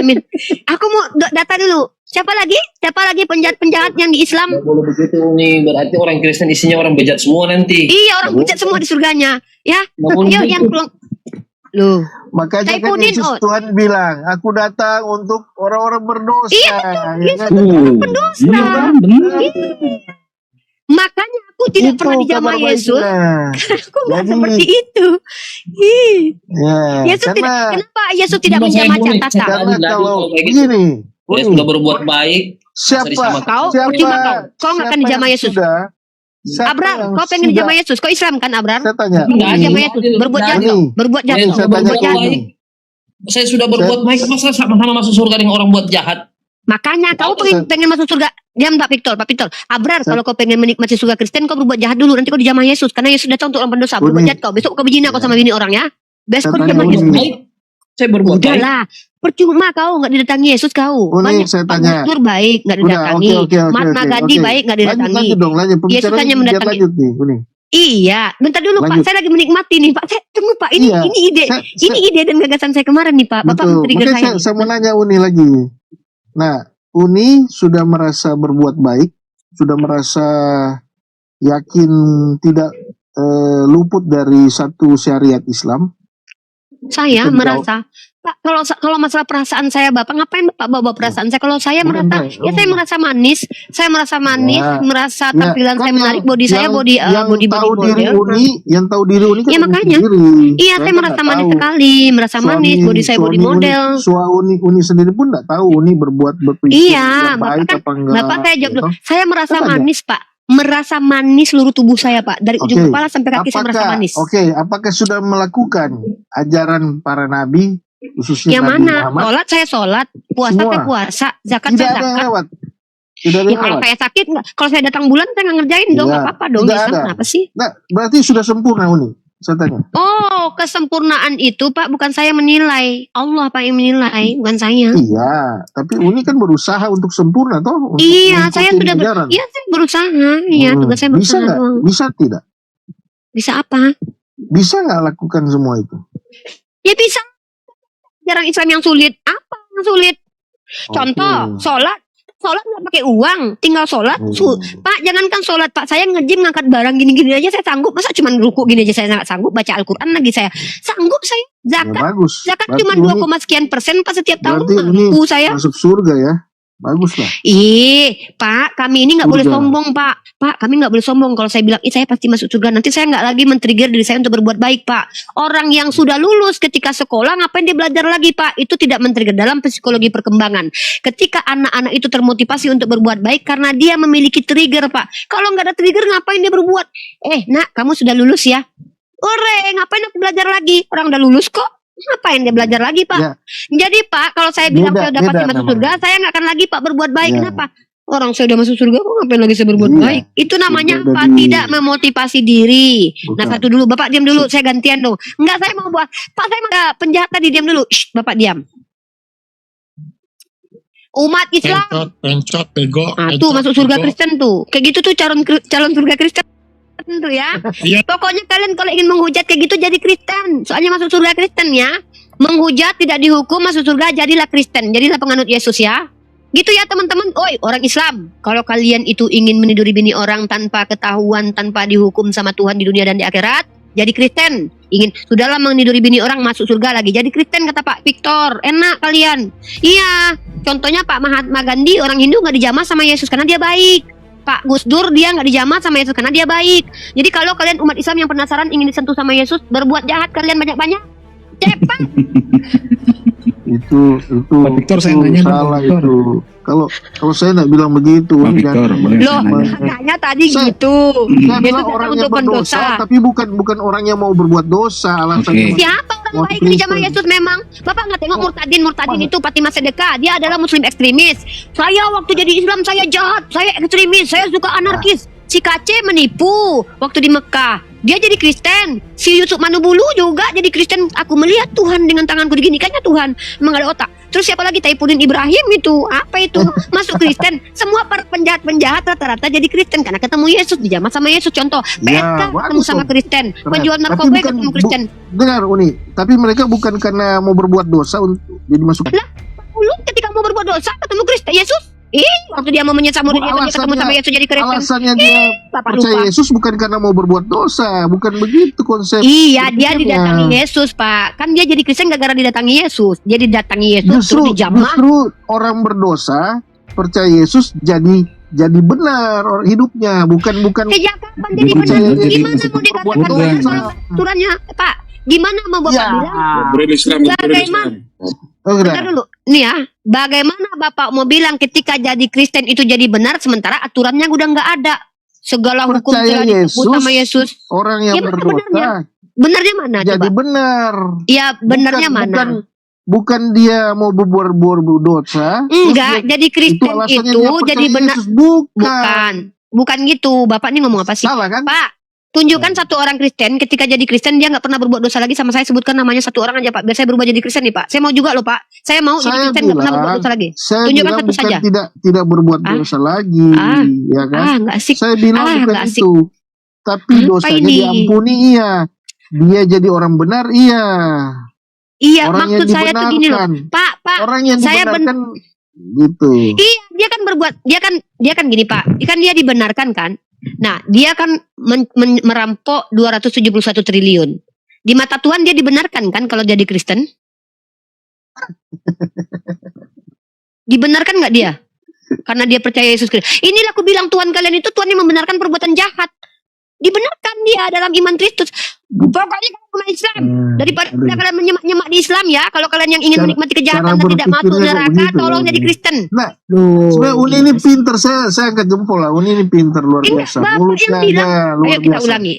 Aku mau data dulu. Siapa lagi penjahat-penjahat yang di Islam? Kalau begitu nih berarti orang Kristen isinya orang bejat semua nanti. Iya, orang bejat semua di surganya. Ya. Ayo yang pulang. Loh, makanya kan Saifuddin, Yesus Tuhan bilang, aku datang untuk orang-orang berdosa. Iya betul, Ya Yesus kan? orang pendosa. Iya kan, benar. Makanya aku tidak Itu pernah dijamah kabar Yesus. baiknya. Aku nggak Jadi- seperti itu. Ih. Ya, Yesus tidak. karena Kenapa Yesus tidak Mas menjamah Saifuddin, catatan? karena Lagi, kalau kayak gitu. begini, Dia sudah berbuat baik. siapa disamakan. Kau percuma kau nggak akan dijamah Yesus. Abrar, kau pengen dijamah Yesus? Kau Islam kan Abrar? Saya tanya, Enggak ada Dijamah Yesus. Berbuat jahat, Ini. berbuat jahat. Ini, kau. saya Berbuat tanya jahat. baik. Saya sudah berbuat baik, masa sama-sama masuk surga dengan orang buat jahat? Makanya kau pengen masuk surga. Diam Pak Victor. Abrar, kalau kau pengen menikmati surga Kristen, kau berbuat jahat dulu. Nanti kau dijamah Yesus. Karena Yesus datang untuk orang pendosa. Berbuat jahat kau. Besok kau berzina kau sama bini orang ya. Besok kau Saya dijamah tanya Yesus. Uni. Baik. Saya berbuat baik. Udahlah. Percuma kau nggak didatangi Yesus kau. Uni, Banyak saya Pak tanya. Gus Dur baik nggak didatangi. Mahatma Gandhi baik nggak didatangi. Lanjut dong, lanjut. Yesus Pembicaraan hanya biar mendatangi. lanjut nih, Uni. Iya, bentar dulu Pak. Lanjut. Saya lagi menikmati nih Pak. Tunggu Pak. Ini Iya. ide. Saya- Ini ide dan gagasan saya kemarin nih Pak. Bapak Betul. men-trigger Makanya saya. saya mau nanya Uni lagi. Nah, Uni sudah merasa berbuat baik, sudah merasa yakin tidak luput dari satu syariat Islam. Saya Betul. merasa Pak, kalau masalah perasaan saya Bapak, ngapain Bapak bawa perasaan saya? Kalau saya Bukan, merasa, Pak. ya saya merasa manis, Ya. merasa Ya, tampilan kan saya menarik, body saya yang body tahu diri model. Uni, yang tahu diri Uni kan Iya, Uni makanya. sendiri. Iya, saya kan merasa nggak manis tahu. sekali, merasa manis, body saya body model. Uni sendiri pun nggak tahu Uni berpikir Iya, yang Bapak baik kan- apa enggak. Bapak saya jawab dulu. gitu. Saya merasa Kan ada. manis Pak, merasa manis seluruh tubuh saya Pak, dari ujung Oke. kepala sampai kaki saya merasa manis. Apakah sudah melakukan ajaran para nabi, khususnya Yang Nabi mana? Muhammad? Sholat saya sholat, puasa Semua. saya puasa, zakat Tidak saya ada yang zakat. lewat. Tidak ada Ya yang kalau lewat. saya sakit, kalau saya datang bulan saya nggak ngerjain dong, Iya, nggak apa-apa dong. tidak Islam ada. kenapa sih? Nah, berarti sudah sempurna Uni. Saya tanya. Oh, kesempurnaan itu Pak bukan saya menilai, Allah Pak yang menilai, bukan saya. Iya, tapi Uni kan berusaha untuk sempurna toh. Untuk Iya, saya mengikuti sudah ajaran. Iya, saya berusaha. Iya, tugas saya Bisa berusaha nggak? doang. Bisa tidak? Bisa apa? Bisa nggak lakukan semua itu? Ya bisa. Jarang Islam yang sulit. Apa yang sulit? Contoh, Oke. sholat nggak pakai uang, tinggal sholat. Hmm. Pak, jangankan sholat Pak, saya nge-gym ngangkat barang gini-gini aja saya sanggup. Masa cuma ruku gini aja saya nggak sanggup, baca Al-Quran lagi saya sanggup saya. Ya, Zakat, bagus. zakat Berarti cuma Uni 2, sekian persen Pak setiap tahun berarti Uni mampu saya. masuk surga ya. Baguslah. Pak, kami ini nggak boleh Surga. sombong, Pak. Pak, kami nggak boleh sombong. Kalau saya bilang, saya pasti masuk surga. Nanti saya nggak lagi men-trigger diri saya untuk berbuat baik, Pak. Orang yang sudah lulus ketika sekolah, ngapain dia belajar lagi, Pak? Itu tidak men-trigger dalam psikologi perkembangan. Ketika anak-anak itu termotivasi untuk berbuat baik karena dia memiliki trigger, Pak. Kalau nggak ada trigger, ngapain dia berbuat? Nak, kamu sudah lulus ya? Ngapain aku belajar lagi? Orang udah lulus kok. Ngapain dia belajar lagi, Pak? Ya. Jadi, Pak, kalau saya bilang Beda- saya udah pasti beda masuk namanya. surga, saya nggak akan lagi, Pak, berbuat baik. Ya. Kenapa? Orang saya udah masuk surga, kok ngapain lagi saya berbuat Iya. baik? Itu namanya Beda apa? dari- Tidak memotivasi diri. Bukan. Nah, satu dulu, Bapak diam dulu, saya gantian dong. Enggak, saya mau buat. Pak, saya mau penjahat tadi, diam dulu. Shh, Bapak diam. Umat Islam. Pencot, bego. Tuh masuk surga Kristen tuh. Kayak gitu tuh calon surga Kristen tuh ya. Iya. Pokoknya kalian kalau ingin menghujat kayak gitu jadi Kristen. Soalnya masuk surga Kristen ya. Menghujat tidak dihukum, masuk surga jadilah Kristen. Jadilah penganut Yesus ya. Gitu ya teman-teman. Oi, orang Islam. Kalau kalian itu ingin meniduri bini orang tanpa ketahuan, tanpa dihukum sama Tuhan di dunia dan di akhirat, jadi Kristen. Sudahlah meniduri bini orang, masuk surga lagi. Jadi Kristen kata Pak Victor. Enak kalian. Iya. Contohnya Pak Mahatma Gandhi, orang Hindu nggak dijamah sama Yesus karena dia baik. Pak Gus Dur dia nggak dijamah sama Yesus karena dia baik. Jadi kalau kalian umat Islam yang penasaran ingin disentuh sama Yesus, berbuat jahat kalian banyak-banyak. Cepat. Itu Pak Victor, saya nanya dong, salah Pak Victor. itu. Kalau saya nggak bilang begitu. Pak Victor, boleh Loh, saya nanya? katanya tadi Saya- gitu. Saya Yesus bilang datang orang untuk yang berdosa, pendosa. tapi bukan orang yang mau berbuat dosa. Alasannya Oke. Siapa orang Waktu baik di zaman Kristen. Yesus memang? Bapak nggak tengok Murtadin Mana? itu Fatimah Sedekah. Dia adalah muslim ekstremis. Saya waktu jadi Islam saya jahat, saya ekstremis, saya suka anarkis. Si Kace menipu waktu di Mekah. Dia jadi Kristen. Si Yusuf Manubulu juga jadi Kristen. Aku melihat Tuhan dengan tanganku begini. Kayaknya Tuhan emang gak ada otak. Terus siapa lagi? Taifuddin Ibrahim itu. Apa itu? Masuk Kristen. Semua para penjahat-penjahat rata-rata jadi Kristen karena ketemu Yesus, dijamah sama Yesus. Contoh, PSK ketemu bagus sama dong. Kristen. Keren. Penjual Tapi narkoba bukan- ketemu Kristen. Dengar Uni, tapi mereka bukan karena mau berbuat dosa untuk jadi masuk. Dulu ketika mau berbuat dosa ketemu Kristen Yesus. Waktu dia mau menyesal muridnya dia ketemu sama Yesus jadi Kristen. Alasannya dia Bapak percaya lupa. Yesus bukan karena mau berbuat dosa, bukan begitu konsep. Iya, dia berpikirnya. didatangi Yesus, Pak. Kan dia jadi Kristen gara-gara didatangi Yesus. Dia didatangi Yesus Justru terus dijamah. orang berdosa percaya Yesus jadi benar hidupnya, bukan Sejak kapan jadi Bukan benar? jadi Gimana masuk mau berbuat dikatakan dosa. benar kalau aturannya, Pak? Gimana mau Bapak Ya. bilang? Bagaimana? Oh, Bentar dulu. Nih ya, bagaimana Bapak mau bilang ketika jadi Kristen itu jadi benar sementara aturannya udah nggak ada? Segala hukum Percaya telah ditebus Yesus, sama Yesus. orang yang Gimana berdosa benarnya? Benarnya mana jadi coba? benar. Iya, benarnya mana? Bukan dia mau berbuat dosa. Enggak, terus jadi Kristen alasannya itu dia percaya jadi benar. Yesus. Bukan gitu. Bapak ini ngomong apa sih? Salah kan? Pak, tunjukkan satu orang Kristen ketika jadi Kristen dia nggak pernah berbuat dosa lagi sama saya, sebutkan namanya satu orang aja Pak. Biar saya berubah jadi Kristen nih Pak. Saya mau juga loh Pak. Saya mau jadi Saya Kristen nggak pernah bilang- berbuat dosa lagi. Saya Tunjukkan bilang satu bukan saja. tidak berbuat Ah. dosa lagi, ya kan? Nggak asik. Saya bilang bukan nggak asik. itu. Tapi Apa dosanya ini? diampuni iya. Dia jadi orang benar iya. Iya, Orang yang maksud saya tuh gini loh. dibenarkan. Pak, Orang yang saya dibenarkan gitu. iya, dia kan berbuat, dia kan gini Pak. Kan dia dibenarkan kan. Nah, dia kan merampok 271 triliun. Di mata Tuhan dia dibenarkan kan kalau jadi Kristen? Dibenarkan nggak dia? Karena dia percaya Yesus Kristus. Inilah aku bilang Tuhan kalian itu Tuhan yang membenarkan perbuatan jahat. Dibenarkan dia dalam iman Kristus. Pokoknya kamu umat Islam. Daripada kalian menyemak-nyemak di Islam ya. Kalau kalian yang ingin Cara- menikmati kejahatan cara dan tidak masuk berpikirnya neraka, begitu, tolong jadi Kristen. Nah, Loh. sebenarnya Uni ini pinter. Saya angkat jempol lah. Uni ini pinter luar Ini biasa. Bapak Mulutnya yang bilang. aja luar Ayo kita biasa. ulangi.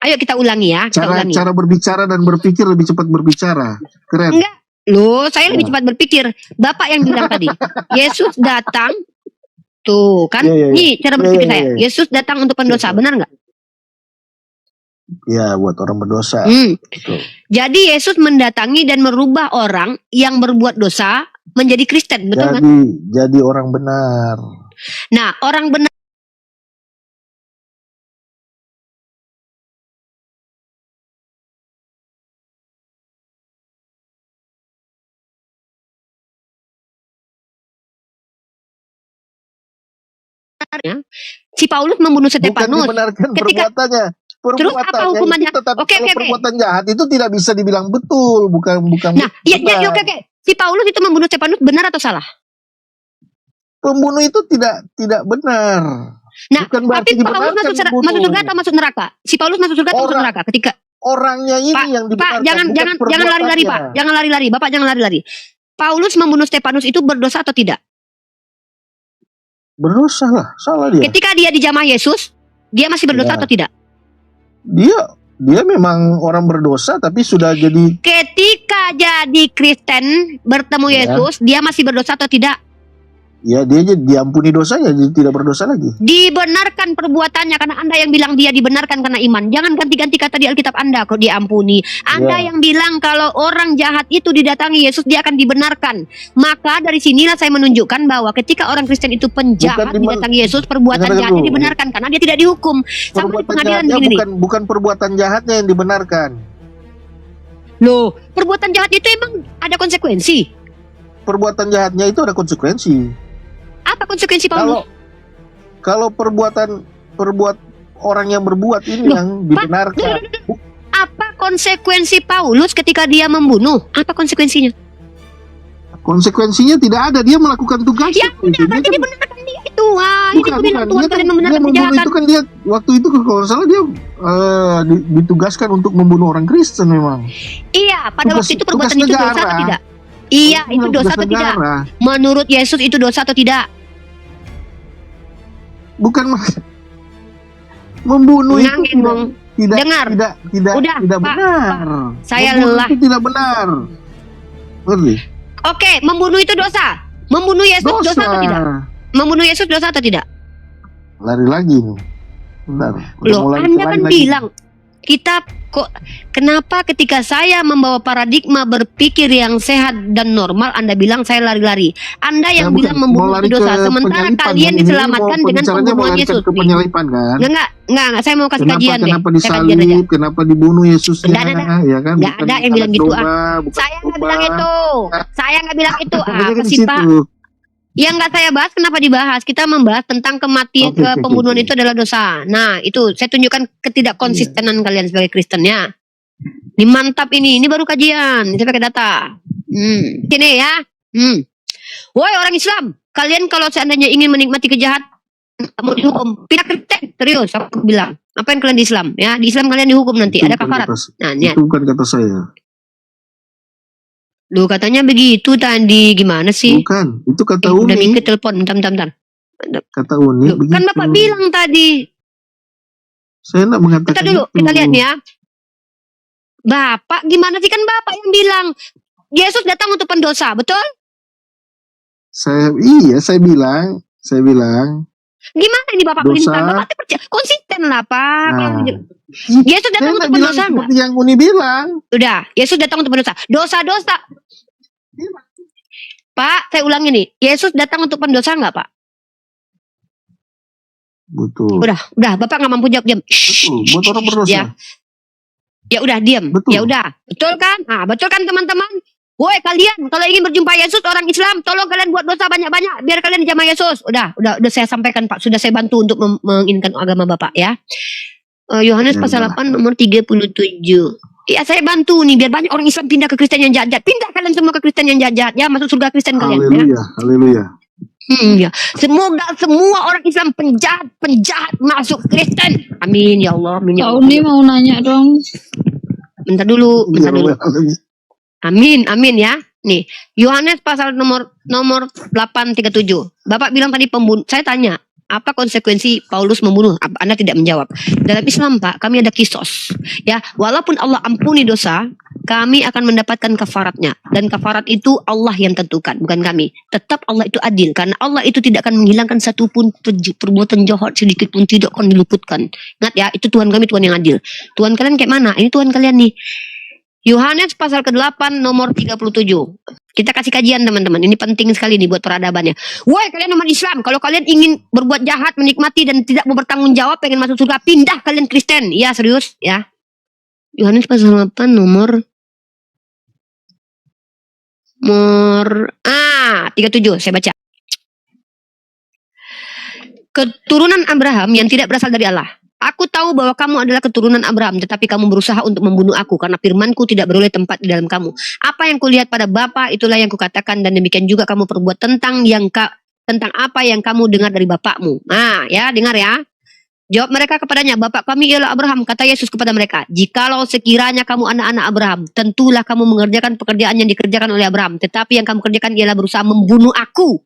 Ayo kita ulangi ya. Kita ulangi. Cara berbicara dan berpikir lebih cepat berbicara. Keren. Enggak. Loh, saya lebih cepat berpikir. Bapak yang bilang tadi, Yesus datang. Tuh, kan? Iya, iya, iya. Nih, cara berpikir Iya, iya, saya. iya. Yesus datang untuk pendosa, Iya. benar nggak? Ya, buat orang berdosa. Betul. Jadi Yesus mendatangi dan merubah orang yang berbuat dosa menjadi Kristen, betul kan? Jadi orang benar. Nah, orang benar si Paulus membunuh Bukan Stefanus. dibenarkan Ketika- perbuatannya. Terus apa hukumannya? Itu, tapi Oke, kalau oke, oke. perbuatan jahat itu tidak bisa dibilang betul, bukan Nah, ya, benar. oke. Si Paulus itu membunuh Stefanus benar atau salah? pembunuh itu tidak benar. Nah, Bukan tapi berarti Paulus dibenarkan masuk membunuh. surga atau masuk neraka? Si Paulus masuk surga atau masuk Orang- neraka? Ketika Orangnya ini Pak, yang Pak, dibenarkan. jangan bukan lari-lari, Pak. perbuatannya. Jangan lari-lari, Bapak jangan lari-lari. Paulus membunuh Stefanus itu berdosa atau tidak? Berdosa lah, salah dia. Ketika dia dijamah Yesus, dia masih berdosa Ya. atau tidak? Dia memang orang berdosa tapi sudah jadi Ketika jadi Kristen bertemu Ya. Yesus, dia masih berdosa atau tidak? ya dia diampuni dosanya, jadi tidak berdosa lagi. Dibenarkan perbuatannya karena Anda yang bilang dia dibenarkan karena iman. Jangan ganti-ganti kata di Alkitab Anda kok diampuni. Anda Ya. yang bilang kalau orang jahat itu didatangi Yesus dia akan dibenarkan. Maka dari sinilah saya menunjukkan bahwa ketika orang Kristen itu penjahat Bukan didatangi Yesus, perbuatan Dengar jahatnya dulu. dibenarkan karena dia tidak dihukum. Sama di Perbuatan pengadilan jahatnya begini nih. bukan perbuatan jahatnya yang dibenarkan. Loh, perbuatan jahat itu emang ada konsekuensi. Perbuatan jahatnya itu ada konsekuensi. Apa konsekuensi Paulus? Kalau orang yang berbuat ini Loh, yang dibenarkan. Apa konsekuensi Paulus ketika dia membunuh? Apa konsekuensinya? Konsekuensinya tidak ada, dia melakukan tugasnya. Ya udah, berarti dibenarkan dia itu. Wah, ini Bukan, gue bilang bukan. Tuhan Dia kalian kan, membenarkan dia membunuh kejahatan. itu kan dia waktu itu kalau nggak salah dia ditugaskan untuk membunuh orang Kristen memang. Iya, pada Tugas- waktu itu perbuatan tugas itu dosa negara. atau tidak? Iya, itu Tugas dosa atau tidak? negara. Menurut Yesus itu dosa atau tidak? Bukan membunuh itu Nangin dong. tidak Dengar. Udah, tidak Pak, benar. Saya Membunuh lelah. itu tidak benar. Ngerti? Oke, membunuh itu dosa. Membunuh Yesus dosa atau tidak? Membunuh Yesus dosa atau tidak? Lari lagi nih. Bentar. udah Loh, mulai Anda lari kan lagi. bilang kita kok kenapa ketika saya membawa paradigma berpikir yang sehat dan normal Anda bilang saya lari-lari. Anda yang Nah, bilang bukan. Mau membunuh lari itu dosa ke sementara penyalipan, kalian kan? Ini diselamatkan mau dengan pembicaranya mau pembunuhan lari Yesus. ke penyalipan kan? Enggak, saya mau kasih kajian deh. Kenapa Saya kajian aja. disalib? Kenapa dibunuh Yesusnya? Nggak ada. Ya kan? Nggak Bukan ada yang bilang anak gitu, domba, bukan Saya nggak domba. bilang itu. Saya nggak bilang itu. Pokoknya Apa kan di sih Pak? situ. Yang nggak saya bahas kenapa dibahas? Kita membahas tentang kematian Oke, oke, pembunuhan oke. itu adalah dosa. Nah itu saya tunjukkan ketidakkonsistenan Iya. kalian sebagai Kristen ya. Ini mantap ini baru kajian. Saya pakai data. Sini ya. Woi orang Islam, kalian kalau seandainya ingin menikmati kejahatan mau dihukum, pindah Kristen. Serius, aku bilang. Apa yang kalian di Islam? Ya di Islam kalian dihukum nanti. Itu Ada bukan kafarat. kata- Nah, niat. Itu bukan kata saya. Lu katanya begitu tadi gimana sih? Bukan. Itu kata Udah Uni. mikir telepon, bentar. Kata Uni. Loh, begitu. kan Bapak bilang tadi. Saya tidak mengatakan Kita dulu, itu. kita lihat ya. Bapak gimana sih kan Bapak yang bilang Yesus datang untuk pendosa, betul? Saya bilang. Gimana ini Bapak Dosa. pelintang? Bapak tuh percaya konsisten lah Pak. Nah, Yesus saya datang nggak untuk bilang pendosa enggak? seperti yang Uni bilang. Udah, Yesus datang untuk pendosa. Dosa-dosa. Pak, saya ulangi nih. Yesus datang untuk pendosa enggak, Pak? Betul. Udah, Bapak nggak mampu jawab, diam. Betul. Buat orang berdosa. Ya. Ya udah, diam. Betul. Ya udah. Betul kan? Ah, betul kan teman-teman? Woi kalian, kalau ingin berjumpa Yesus orang Islam, tolong kalian buat dosa banyak-banyak biar kalian dijamah Yesus. Udah saya sampaikan Pak, sudah saya bantu untuk menginginkan agama Bapak ya. Yohanes Ya, pasal udah. 8 nomor 37. Ya saya bantu nih biar banyak orang Islam pindah ke Kristen yang jahat-jahat. Pindah kalian semua ke Kristen yang jahat-jahat ya, masuk surga Kristen kalian ya. Haleluya. Ya. Semoga semua orang Islam penjahat masuk Kristen. Amin ya Allah. Amin ya Kak Allah. Uni mau nanya dong. Bentar dulu. Haleluya. Amin ya. Nih, Yohanes pasal nomor 8:37. Bapak bilang tadi pembunuh. Saya tanya, apa konsekuensi Paulus membunuh? Anda tidak menjawab. Dalam Islam, Pak, kami ada kisos. Ya, walaupun Allah ampuni dosa, kami akan mendapatkan kafaratnya. Dan kafarat itu Allah yang tentukan, bukan kami. Tetap Allah itu adil karena Allah itu tidak akan menghilangkan satupun perbuatan jahat sedikit pun tidak akan diluputkan. Ingat ya, itu Tuhan kami, Tuhan yang adil. Tuhan kalian kayak mana? Ini Tuhan kalian nih. Yohanes pasal ke-8 nomor 37. Kita kasih kajian teman-teman. Ini penting sekali nih buat peradabannya. Woi kalian umat Islam, kalau kalian ingin berbuat jahat, menikmati dan tidak mau bertanggung jawab, pengen masuk surga, pindah kalian Kristen. Ya serius ya. Yohanes pasal 8 nomor 37 saya baca. Keturunan Abraham yang tidak berasal dari Allah. Aku tahu bahwa kamu adalah keturunan Abraham, tetapi kamu berusaha untuk membunuh aku karena firmanku tidak beroleh tempat di dalam kamu. Apa yang kulihat pada Bapa itulah yang kukatakan dan demikian juga kamu perbuat tentang yang tentang apa yang kamu dengar dari bapakmu. Nah, ya, dengar ya. Jawab mereka kepadanya, bapak kami ialah Abraham. Kata Yesus kepada mereka, jikalau sekiranya kamu anak-anak Abraham, tentulah kamu mengerjakan pekerjaan yang dikerjakan oleh Abraham. Tetapi yang kamu kerjakan ialah berusaha membunuh aku.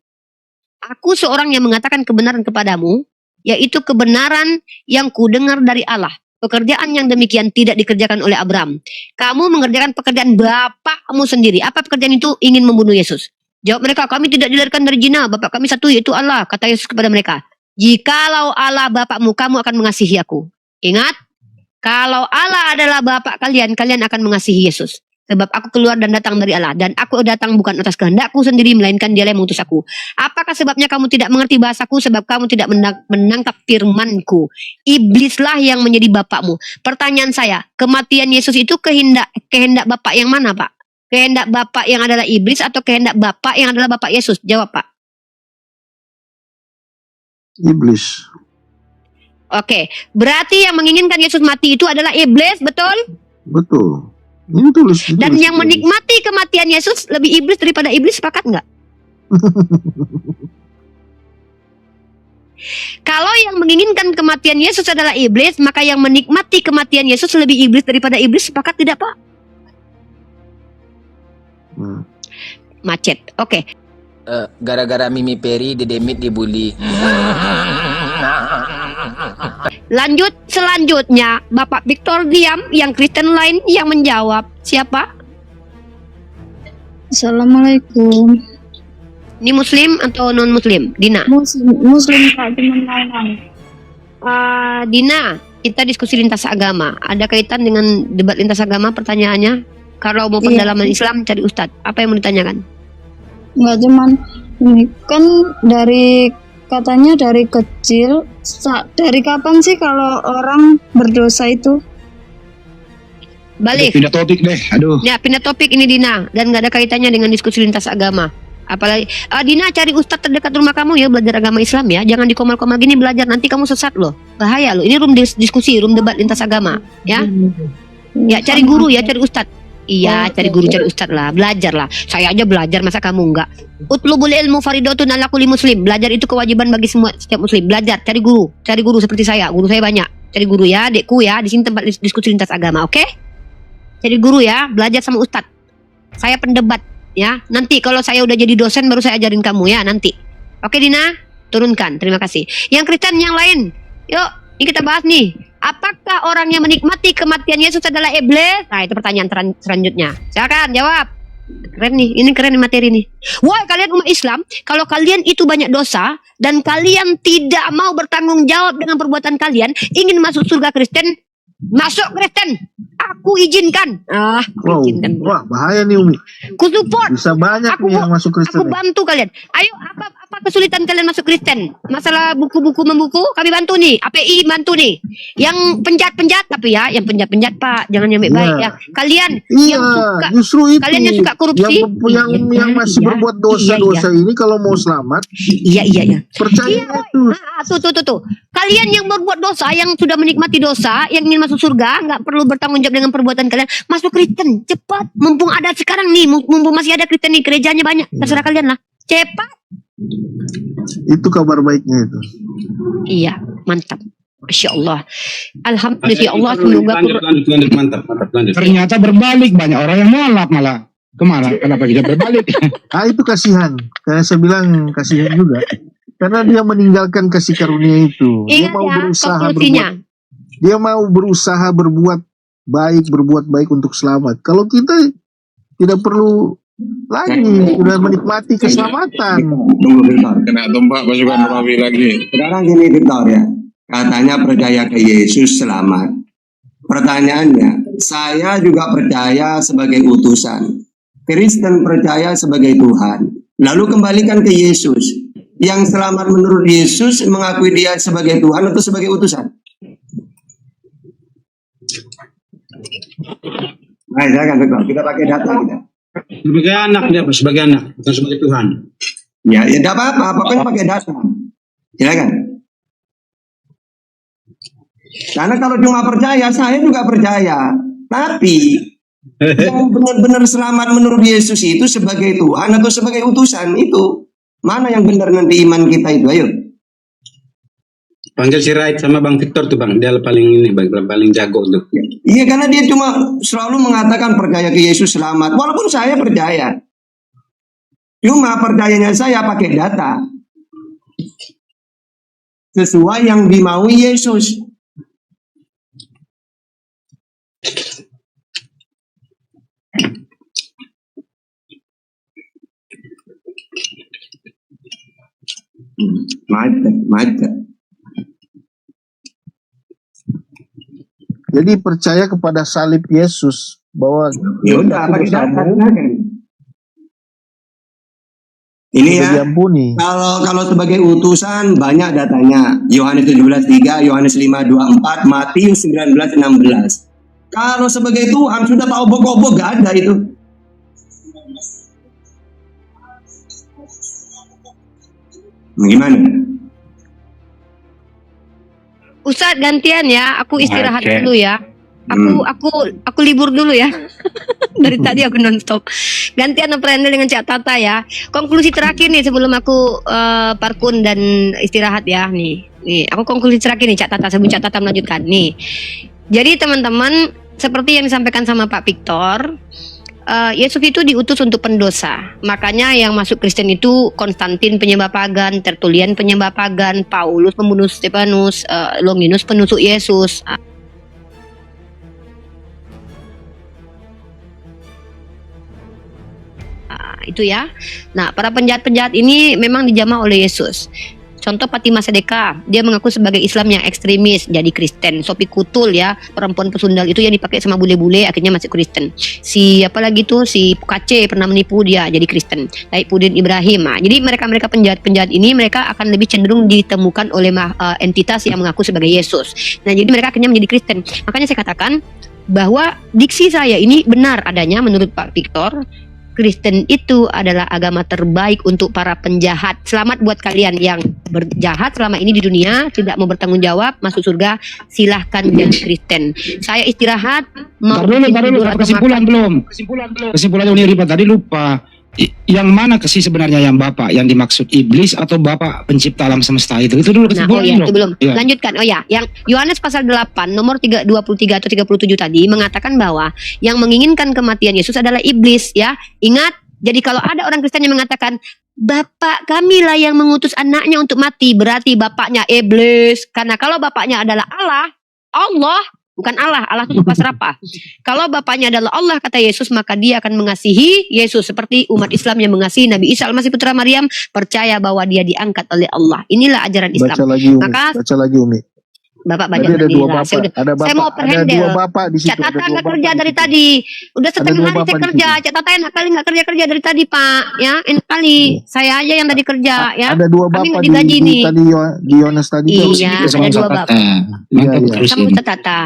Aku seorang yang mengatakan kebenaran kepadamu, yaitu kebenaran yang kudengar dari Allah. Pekerjaan yang demikian tidak dikerjakan oleh Abraham. Kamu mengerjakan pekerjaan bapakmu sendiri. Apa pekerjaan itu? Ingin membunuh Yesus. Jawab mereka, kami tidak dilahirkan dari zina. Bapak kami satu, yaitu Allah. Kata Yesus kepada mereka, jikalau Allah bapakmu, kamu akan mengasihi aku. Ingat, kalau Allah adalah bapak kalian, kalian akan mengasihi Yesus. Sebab aku keluar dan datang dari Allah. Dan aku datang bukan atas kehendakku sendiri, melainkan Dialah yang mengutus aku. Apakah sebabnya kamu tidak mengerti bahasaku? Sebab kamu tidak menangkap firmanku. Iblislah yang menjadi bapakmu. Pertanyaan saya, kematian Yesus itu kehendak bapak yang mana, Pak? Kehendak bapak yang adalah iblis atau kehendak bapak yang adalah bapak Yesus? Jawab, Pak. Iblis. Oke, berarti yang menginginkan Yesus mati itu adalah iblis, betul? Betul. Ini tulis. Dan yang menikmati kematian Yesus lebih iblis daripada iblis, sepakat nggak? Kalau yang menginginkan kematian Yesus adalah iblis, maka yang menikmati kematian Yesus lebih iblis daripada iblis, sepakat tidak, Pak? Macet, oke. Gara-gara Mimi Peri, Dedemit dibully. Lanjut selanjutnya, Bapak Victor diam, yang Kristen lain yang menjawab. Siapa? Assalamualaikum. Ini Muslim atau non Muslim? Dina. Muslim Pak, cuman lain. Dina, kita diskusi lintas agama. Ada kaitan dengan debat lintas agama pertanyaannya? Kalau mau pendalaman Islam cari ustadz. Apa yang mau ditanyakan? Nggak cuman ini kan katanya dari kecil. Dari kapan sih kalau orang berdosa itu? Balik. Pindah topik deh, aduh. Ya, pindah topik ini Dina, dan nggak ada kaitannya dengan diskusi lintas agama. Apalagi Dina, cari ustadz terdekat rumah kamu ya, belajar agama Islam ya. Jangan di komal-komal gini belajar, nanti kamu sesat loh. Bahaya loh. Ini room diskusi, room debat lintas agama ya. Ya, cari guru ya, cari ustadz. Iya, cari guru, cari ustadz lah, belajar lah. Saya aja belajar, masa kamu enggak? Utlubul ilmu faridatun ala kulli muslim. Belajar itu kewajiban bagi setiap muslim. Belajar, cari guru seperti saya. Guru saya banyak. Cari guru ya, dekku ya. Di sini tempat diskusi lintas agama, oke? Cari guru ya, belajar sama ustadz. Saya pendebat ya. Nanti kalau saya udah jadi dosen baru saya ajarin kamu ya nanti. Oke Dina, turunkan. Terima kasih. Yang Kristen yang lain, yuk, ini kita bahas nih. Apakah orang yang menikmati kematian Yesus adalah iblis? Nah, itu pertanyaan selanjutnya. Silakan jawab. Keren nih, ini keren nih materi nih. Wah, kalian umat Islam, kalau kalian itu banyak dosa dan kalian tidak mau bertanggung jawab dengan perbuatan kalian, ingin masuk surga Kristen, masuk Kristen. Aku izinkan. Izinkan. Wah, bahaya nih Umi. Ku support. Bisa banyak nih yang masuk Kristen. Aku bantu kalian. Ayo, apa kesulitan kalian masuk Kristen? Masalah buku-buku membuku, kami bantu nih. API bantu nih. Yang penjat-penjat, tapi ya, yang penjat-penjat Pak, jangan yang baik ya. Kalian yang suka, justru itu. Kalian yang suka korupsi, yang masih berbuat dosa-dosa ini kalau mau selamat, iya. percaya itu. Tuh. Kalian yang berbuat dosa, yang sudah menikmati dosa, yang ingin masuk surga, nggak perlu bertanggung jawab dengan perbuatan kalian, masuk Kristen cepat. Mumpung ada sekarang nih, mumpung masih ada Kristen nih, gerejanya banyak, terserah kalian lah, cepat. Itu kabar baiknya itu. Iya, mantap. Masya Allah. Alhamdulillah Allah, semoga Lanjut, mantap. Ternyata berbalik, banyak orang yang nolak malah. Kemana? Kenapa bisa berbalik? Itu kasihan. Karena saya bilang kasihan juga. Karena dia meninggalkan kasih karunia itu. Ingat Dia mau ya, berusaha konklusinya. dia mau berusaha berbuat baik untuk selamat. Kalau kita tidak perlu lagi, sudah menikmati keselamatan. Tunggu Victor. Kena tombak pasukan Romawi lagi. Sekarang gini Victor ya, katanya percaya ke Yesus selamat. Pertanyaannya, saya juga percaya sebagai utusan. Kristen percaya sebagai Tuhan. Lalu kembalikan ke Yesus. Yang selamat menurut Yesus mengakui dia sebagai Tuhan atau sebagai utusan? Nah, silakan Victor. Kita pakai data kita. Sebagai anak dia, sebagai anak, bukan sebagai Tuhan. Ya tidak apa-apa, pokoknya pakai data. Silakan. Karena kalau cuma percaya, saya juga percaya. Tapi yang benar-benar selamat menurut Yesus itu sebagai Tuhan atau sebagai utusan itu Mana yang benar nanti iman kita itu? Ayo. Panggil si Raid sama Bang Victor tuh Bang, dia paling ini Bang, paling jago tuh. Iya, karena dia cuma selalu mengatakan percaya ke Yesus selamat. Walaupun saya percaya. Cuma percayanya saya pakai data. Sesuai yang dimaui Yesus. Macet. Jadi percaya kepada salib Yesus bahwa Ya udah, pakai data. Ini sudah ya. diampuni. Kalau sebagai utusan banyak datanya. Yohanes 17:3, Yohanes 5:24, Matius 19:16. Kalau sebagai Tuhan sudah tahu obok-obok, gak ada itu. Gimana? Ustadz gantian ya, aku istirahat Oke. dulu ya. Aku libur dulu ya. Dari tadi aku nonstop. Gantian aprender dengan Cak Tata ya. Konklusi terakhir nih sebelum aku parkun dan istirahat ya nih. Nih, aku konklusi terakhir nih Cak Tata sebelum Cak Tata melanjutkan nih. Jadi teman-teman, seperti yang disampaikan sama Pak Victor, Yesus itu diutus untuk pendosa. Makanya yang masuk Kristen itu Konstantin penyembah pagan, Tertulian penyembah pagan, Paulus pembunuh Stefanus, Longinus penusuk Yesus. Itu ya. Nah, para penjahat-penjahat ini memang dijamah oleh Yesus. Contoh Fatimah Sedekah, dia mengaku sebagai Islam yang ekstremis, jadi Kristen. Sophie Kutul ya, perempuan pesundal itu yang dipakai sama bule-bule, akhirnya masuk Kristen. Si apa lagi tuh, si Pukace pernah menipu dia jadi Kristen. Taifudin Ibrahim. Nah, jadi mereka-mereka penjahat-penjahat ini mereka akan lebih cenderung ditemukan oleh entitas yang mengaku sebagai Yesus. Nah, jadi mereka akhirnya menjadi Kristen. Makanya saya katakan bahwa diksi saya ini benar adanya menurut Pak Victor. Kristen itu adalah agama terbaik untuk para penjahat. Selamat buat kalian yang berjahat selama ini di dunia, tidak mau bertanggung jawab, masuk surga, silahkan jadi Kristen. Saya istirahat. Mau Tar dulu, kesimpulan belum. Kesimpulannya Uni Riba tadi lupa. Yang mana sih sebenarnya yang Bapak yang dimaksud iblis atau Bapak pencipta alam semesta itu? Itu dulu Nah, kesimpulannya itu belum. Ya. Lanjutkan. Oh ya, yang Yohanes pasal 8 nomor 23 atau 37 tadi mengatakan bahwa yang menginginkan kematian Yesus adalah iblis ya. Ingat, jadi kalau ada orang Kristen yang mengatakan Bapak kamilah yang mengutus anaknya untuk mati, berarti bapaknya iblis. Karena kalau bapaknya adalah Allah bukan Allah itu tupas serapah. Kalau bapaknya adalah Allah kata Yesus, maka dia akan mengasihi Yesus seperti umat Islam yang mengasihi Nabi Isa Al-Masih Putra Maryam, percaya bahwa dia diangkat oleh Allah. Inilah ajaran Islam. Baca lagi Umi. Bapak Tadi banyak ada lagi dua lah. bapak. Ada Saya mau dua bapak di situ. Cak Tata Ada dua nggak bapak kerja di dari situ. tadi. Udah setengah dua hari saya bapak di kerja. Cak Tata enak kali nggak kerja dari tadi Pak. Ya enak kali. Saya aja yang tadi kerja ya. Ada dua Kami bapak nggak di digaji nih. tadi di Yohanes tadi. Iya, ada dua bapak. Iya. Kamu Cak Tata.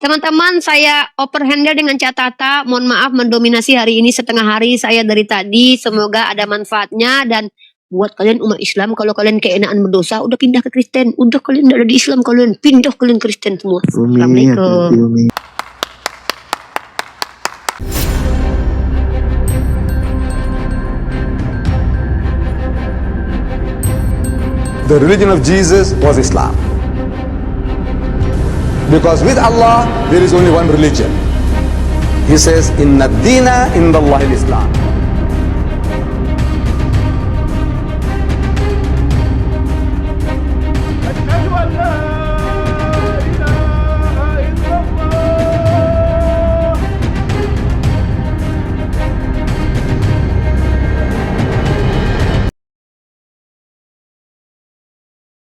Teman-teman, saya overhandle dengan Cak Tata. Mohon maaf mendominasi hari ini setengah hari saya dari tadi. Semoga ada manfaatnya dan buat kalian umat Islam, kalau kalian keenaan berdosa, udah pindah ke Kristen. Udah kalian udah ada di Islam, kalian pindah kalian Kristen semua. Assalamualaikum. The religion of Jesus was Islam. Because with Allah, there is only one religion. He says, Inna ad-dina inda Allahi al-Islam.